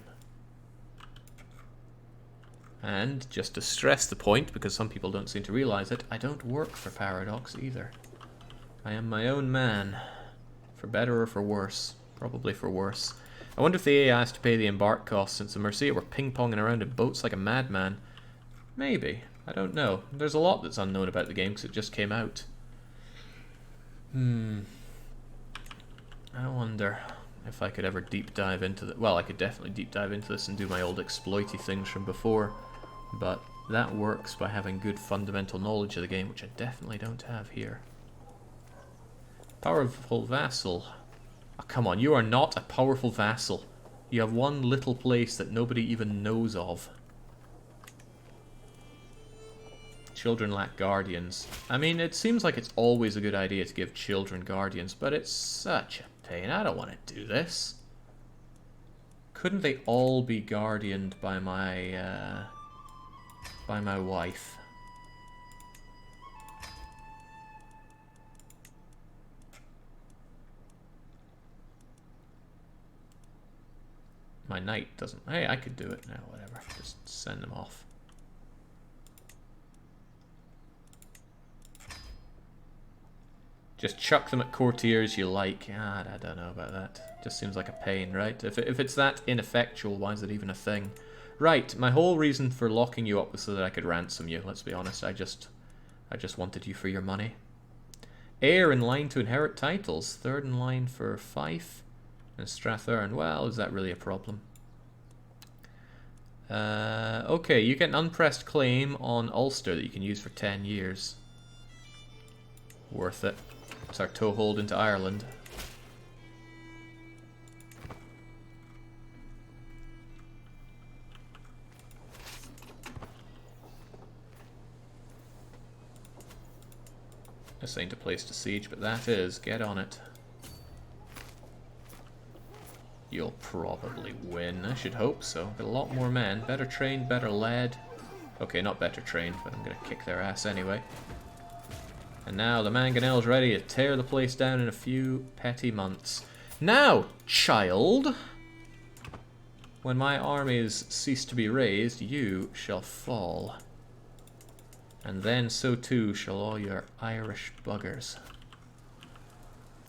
And just to stress the point, because some people don't seem to realize it, I don't work for Paradox either. I am my own man. For better or for worse. Probably for worse. I wonder if the AI has to pay the embark costs since the Mercia were ping-ponging around in boats like a madman. Maybe. I don't know. There's a lot that's unknown about the game because it just came out. I wonder if I could ever deep dive into the... Well, I could definitely deep dive into this and do my old exploity things from before. But that works by having good fundamental knowledge of the game, which I definitely don't have here. Powerful vassal. Oh, come on, you are not a powerful vassal. You have one little place that nobody even knows of. Children lack guardians. I mean, it seems like it's always a good idea to give children guardians, but it's such a pain. I don't want to do this. Couldn't they all be guardianed by my wife? My knight doesn't... Hey, I could do it now, whatever. Just send them off. Just chuck them at courtiers you like. I don't know about that. Just seems like a pain, right? If it's that ineffectual, why is it even a thing? Right, my whole reason for locking you up was so that I could ransom you, let's be honest. I just wanted you for your money. Heir in line to inherit titles. Third in line for Fife. And Strathern. Well, is that really a problem? Okay, you get an unpressed claim on Ulster that you can use for 10 years. Worth it. It's our toehold into Ireland. This ain't a place to siege, but that is. Get on it. You'll probably win. I should hope so. Got a lot more men. Better trained, better led. Okay, not better trained, but I'm going to kick their ass anyway. And now the mangonel's ready to tear the place down in a few petty months. Now, child, when my armies cease to be raised, you shall fall. And then so too shall all your Irish buggers.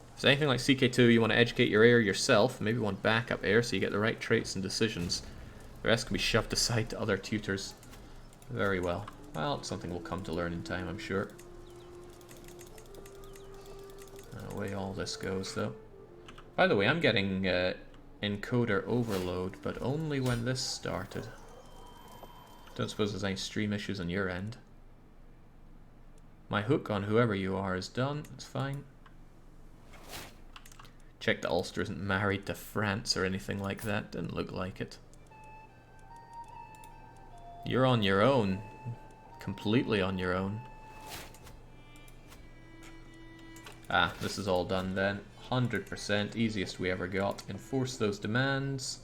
If it's anything like CK2, you want to educate your heir yourself. Maybe one backup heir so you get the right traits and decisions. The rest can be shoved aside to other tutors. Very well. Well, it's something we'll come to learn in time, I'm sure. Away all this goes, though. By the way, I'm getting encoder overload, but only when this started. Don't suppose there's any stream issues on your end. My hook on whoever you are is done. It's fine. Check that Ulster isn't married to France or anything like that. Didn't look like it. You're on your own. Completely on your own. Ah, this is all done then. 100%. Easiest we ever got. Enforce those demands.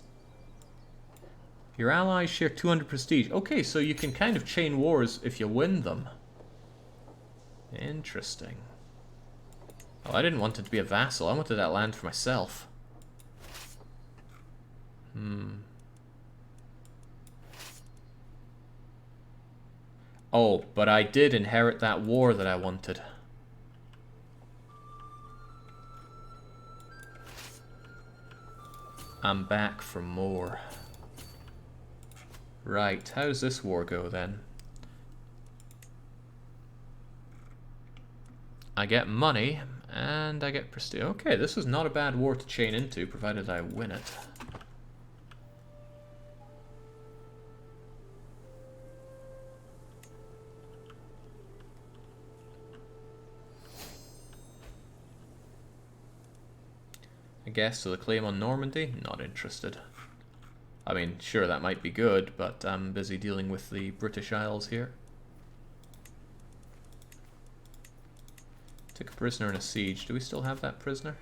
Your allies share 200 prestige. Okay, so you can kind of chain wars if you win them. Interesting. Oh, I didn't want it to be a vassal. I wanted that land for myself. Oh, but I did inherit that war that I wanted. I'm back for more. Right, how does this war go then? I get money, and I get prestige. Okay, this is not a bad war to chain into, provided I win it. I guess, so the claim on Normandy? Not interested. I mean, sure, that might be good, but I'm busy dealing with the British Isles here. Took a prisoner in a siege. Do we still have that prisoner?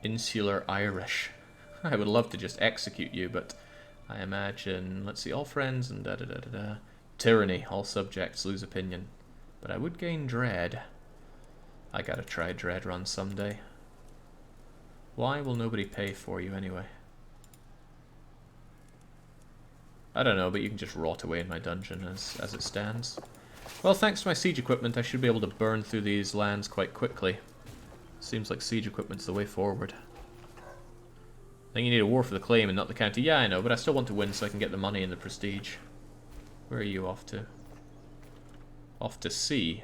Insular Irish. I would love to just execute you, but I imagine... Let's see, all friends and da-da-da-da-da. Tyranny. All subjects lose opinion. But I would gain dread. I gotta try dread run someday. Why will nobody pay for you anyway? I don't know, but you can just rot away in my dungeon as it stands. Well, thanks to my siege equipment, I should be able to burn through these lands quite quickly. Seems like siege equipment's the way forward. I think you need a war for the claim and not the county. Yeah, I know, but I still want to win so I can get the money and the prestige. Where are you off to? Off to sea.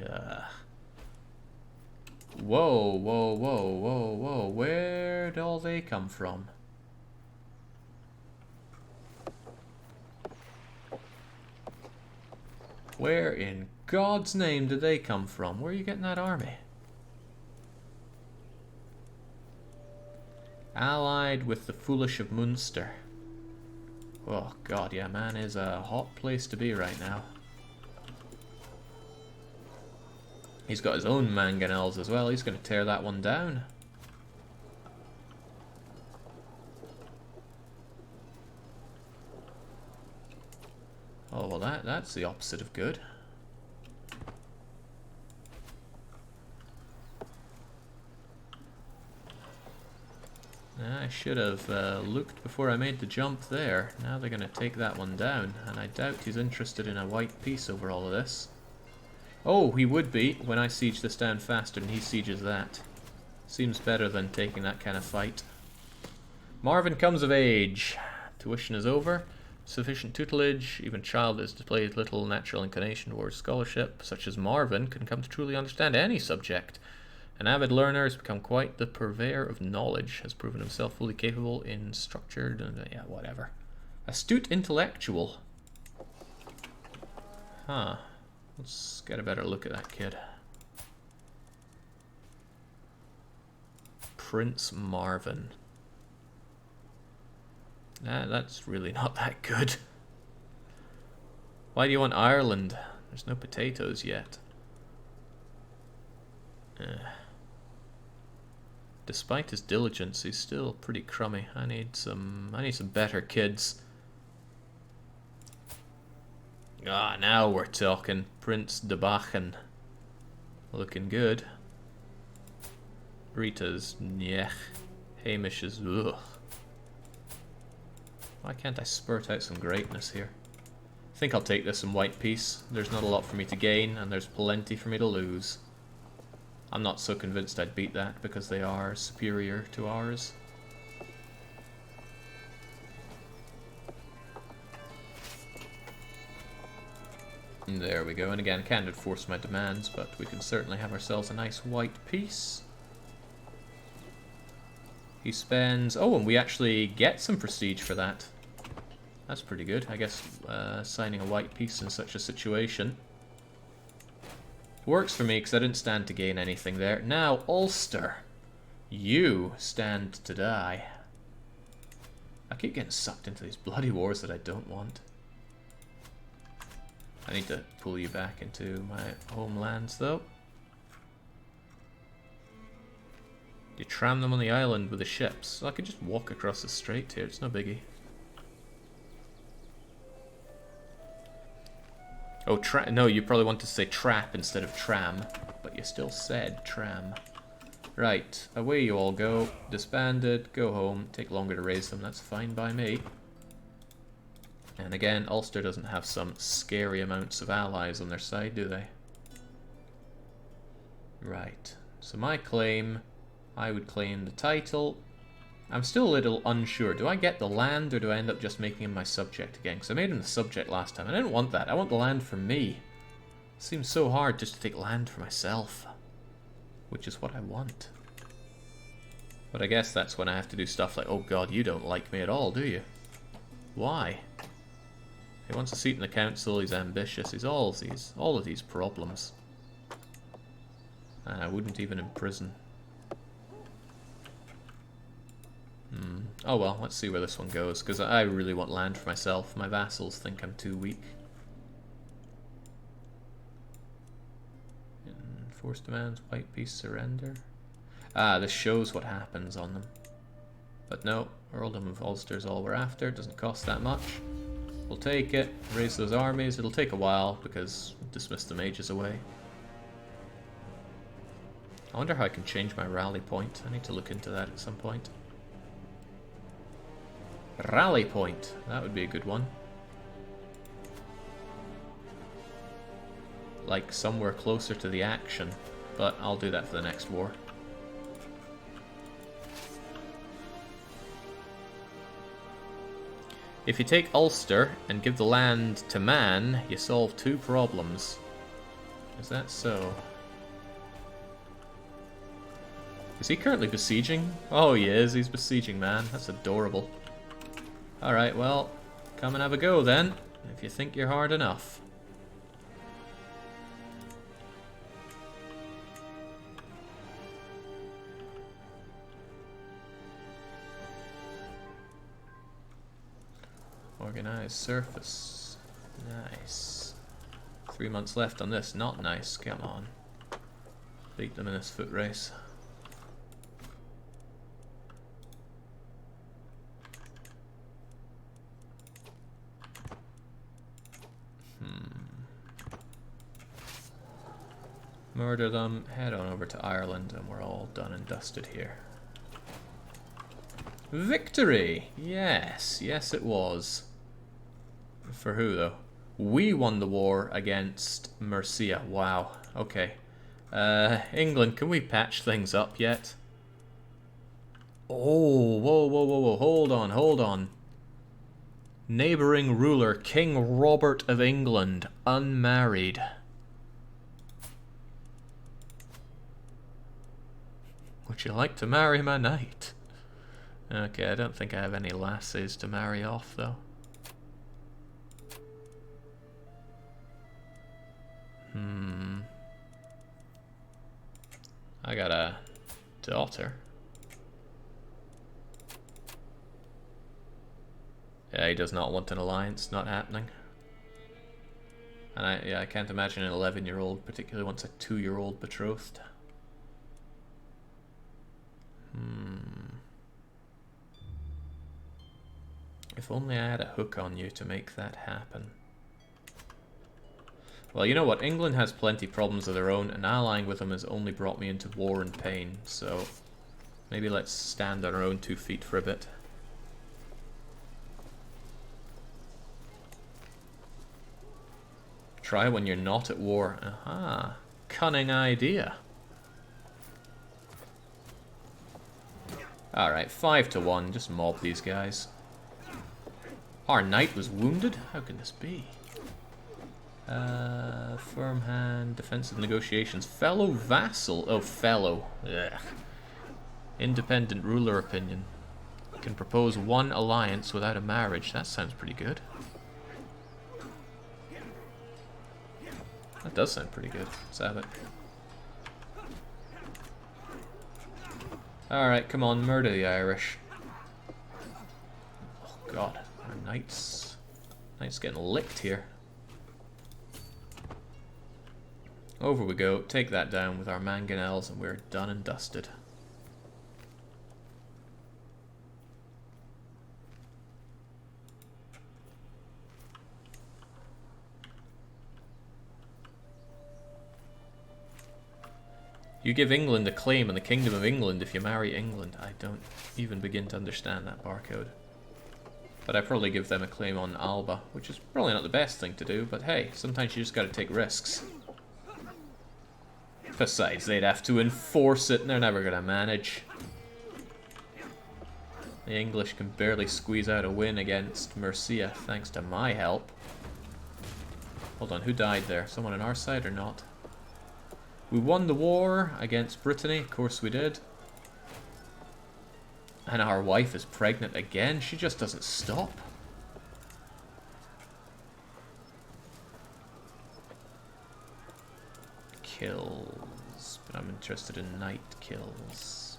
Whoa, whoa, whoa, whoa, whoa. Where'd all they come from? Where in God's name did they come from? Where are you getting that army? Allied with the foolish of Munster. Oh god, yeah, man is a hot place to be right now. He's got his own mangonels as well. He's going to tear that one down. Oh, well that's the opposite of good. I should have looked before I made the jump there. Now they're going to take that one down, and I doubt he's interested in a white piece over all of this. Oh, he would be when I siege this down faster than he sieges that. Seems better than taking that kind of fight. Marvin comes of age. Tuition is over. Sufficient tutelage. Even child that has displayed little natural inclination towards scholarship, such as Marvin, can come to truly understand any subject. An avid learner has become quite the purveyor of knowledge, has proven himself fully capable in structured and yeah, whatever. Astute intellectual. Huh. Let's get a better look at that kid. Prince Marvin. Nah, that's really not that good. Why do you want Ireland? There's no potatoes yet. Despite his diligence, he's still pretty crummy. I need some better kids. Ah, now we're talking. Prince de Bachen. Looking good. Rita's nyeh. Hamish is ugh. Why can't I spurt out some greatness here? I think I'll take this in white piece. There's not a lot for me to gain, and there's plenty for me to lose. I'm not so convinced I'd beat that because they are superior to ours. And there we go. And again, can't enforce my demands, but we can certainly have ourselves a nice white piece. He spends... Oh, and we actually get some prestige for that. That's pretty good. I guess signing a white piece in such a situation works for me because I didn't stand to gain anything there. Now, Ulster. You stand to die. I keep getting sucked into these bloody wars that I don't want. I need to pull you back into my homelands, though. You tram them on the island with the ships. So I could just walk across the strait here. It's no biggie. Oh, no, you probably want to say trap instead of tram, but you still said tram. Right, away you all go. Disbanded, go home. Take longer to raise them, that's fine by me. And again, Ulster doesn't have some scary amounts of allies on their side, do they? Right, so my claim, I would claim the title. I'm still a little unsure. Do I get the land, or do I end up just making him my subject again? Because I made him the subject last time. I didn't want that. I want the land for me. It seems so hard just to take land for myself. Which is what I want. But I guess that's when I have to do stuff like, oh god, you don't like me at all, do you? Why? He wants a seat in the council, he's ambitious, he's all of these problems. And I wouldn't even imprison. Oh well, let's see where this one goes, because I really want land for myself. My vassals think I'm too weak. Enforced demands, white peace, surrender. Ah, this shows what happens on them. But no, Earldom of Ulster is all we're after. It doesn't cost that much. We'll take it, raise those armies. It'll take a while, because we'll dismiss the mages away. I wonder how I can change my rally point. I need to look into that at some point. Rally point. That would be a good one. Like somewhere closer to the action. But I'll do that for the next war. If you take Ulster and give the land to Man, you solve two problems. Is that so? Is he currently besieging? Oh, he is. He's besieging Man. That's adorable. Alright, well, come and have a go then, if you think you're hard enough. Organized surface. Nice. 3 months left on this. Not nice. Come on. Beat them in this foot race. Murder them, head on over to Ireland, and we're all done and dusted here. Victory! Yes, yes it was. For who, though? We won the war against Mercia. Wow, okay. England, can we patch things up yet? Oh, whoa, whoa, whoa, whoa, hold on, hold on. Neighbouring ruler, King Robert of England, unmarried. Would you like to marry my knight? Okay, I don't think I have any lasses to marry off, though. I got a daughter. Yeah, he does not want an alliance, not happening. And I can't imagine an 11-year-old particularly wants a 2-year-old betrothed. If only I had a hook on you to make that happen. Well, you know what? England has plenty problems of their own, and allying with them has only brought me into war and pain, so maybe let's stand on our own 2 feet for a bit. Try when you're not at war. Aha. Cunning idea. Alright, 5-1. Just mob these guys. Our knight was wounded? How can this be? Firm hand, defensive negotiations. Fellow vassal. Oh, fellow. Ugh. Independent ruler opinion. Can propose 1 alliance without a marriage. That sounds pretty good. That does sound pretty good. Let's have it. Alright, come on, murder the Irish. Oh god, our knight's getting licked here. Over we go, take that down with our mangonels, and we're done and dusted. You give England a claim in the Kingdom of England if you marry England. I don't even begin to understand that barcode. But I probably give them a claim on Alba, which is probably not the best thing to do, but hey, sometimes you just gotta take risks. Besides, they'd have to enforce it, and they're never gonna manage. The English can barely squeeze out a win against Mercia, thanks to my help. Hold on, who died there? Someone on our side or not? We won the war against Brittany, of course we did. And our wife is pregnant again. She just doesn't stop. Kills. But I'm interested in knight kills.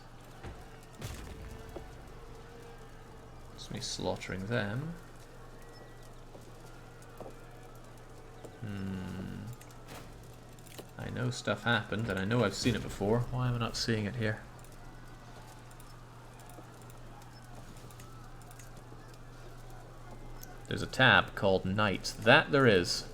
me slaughtering them. I know stuff happened, and I know I've seen it before. Why am I not seeing it here? There's a tab called Knights. That there is.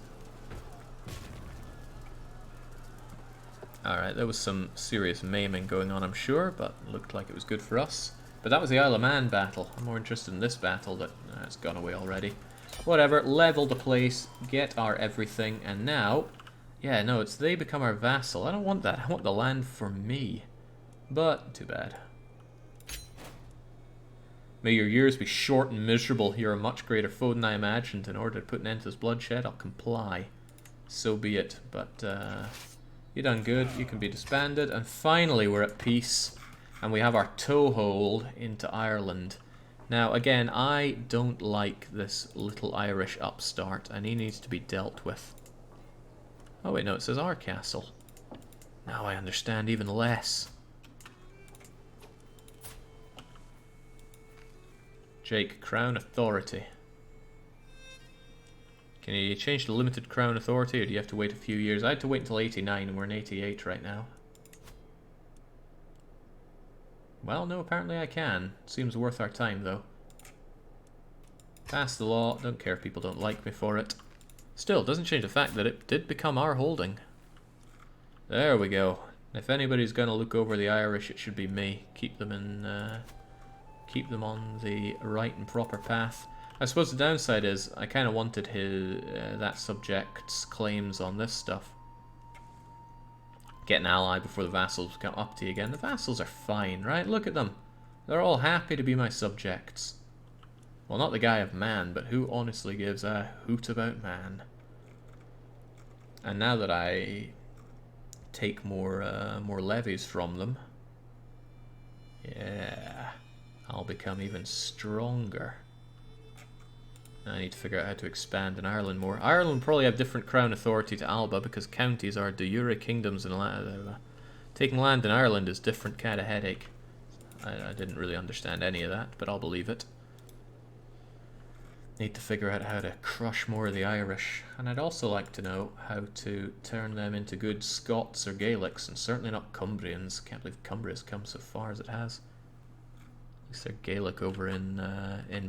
Alright, there was some serious maiming going on, I'm sure, but it looked like it was good for us. But that was the Isle of Man battle. I'm more interested in this battle, but it's gone away already. Whatever, level the place, get our everything, and now... Yeah, no, it's they become our vassal. I don't want that. I want the land for me. But, too bad. May your years be short and miserable. You're a much greater foe than I imagined. In order to put an end to this bloodshed, I'll comply. So be it. But, you done good. You can be disbanded. And finally, we're at peace. And we have our toehold into Ireland. Now, again, I don't like this little Irish upstart. And he needs to be dealt with. Oh wait, no, it says our castle. Now I understand even less. Jake, Crown Authority. Can you change to limited Crown Authority, or do you have to wait a few years? I had to wait until 89, and we're in 88 right now. Well, no, apparently I can. Seems worth our time, though. Pass the law. Don't care if people don't like me for it. Still, doesn't change the fact that it did become our holding. There we go. If anybody's going to look over the Irish, it should be me. Keep them in, keep them on the right and proper path. I suppose the downside is I kind of wanted his that subject's claims on this stuff. Get an ally before the vassals come up to you again. The vassals are fine, right? Look at them. They're all happy to be my subjects. Well, not the guy of Man, but who honestly gives a hoot about Man? And now that I take more levies from them, yeah, I'll become even stronger. I need to figure out how to expand in Ireland more. Ireland probably have different crown authority to Alba because counties are de jure kingdoms, and taking land in Ireland is different kind of headache. I didn't really understand any of that, but I'll believe it. Need to figure out how to crush more of the Irish, and I'd also like to know how to turn them into good Scots or Gaelics, and certainly not Cumbrians. Can't believe Cumbria's come so far as it has. At least they're Gaelic over in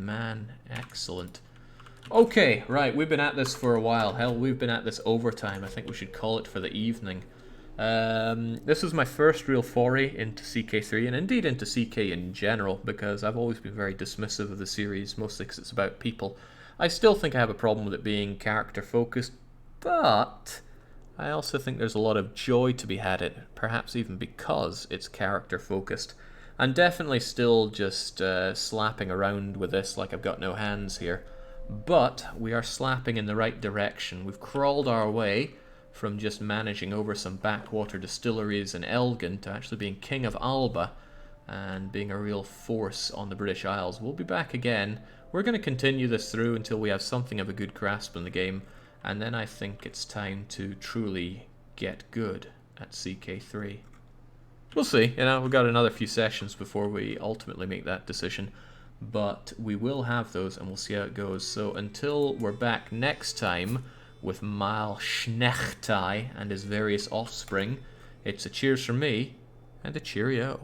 Man. Excellent. Okay, right, we've been at this for a while. Hell, we've been at this overtime. I think we should call it for the evening. This was my first real foray into CK3, and indeed into CK in general, because I've always been very dismissive of the series, mostly because it's about people. I still think I have a problem with it being character-focused, but I also think there's a lot of joy to be had in it, perhaps even because it's character-focused. I'm definitely still just slapping around with this like I've got no hands here, but we are slapping in the right direction. We've crawled our way from just managing over some backwater distilleries in Elgin to actually being king of Alba and being a real force on the British Isles. We'll be back again. We're going to continue this through until we have something of a good grasp on the game, and then I think it's time to truly get good at CK3. We'll see, you know, we've got another few sessions before we ultimately make that decision, but we will have those and we'll see how it goes. So until we're back next time with Máel-Snechtai and his various offspring, it's a cheers from me and a cheerio.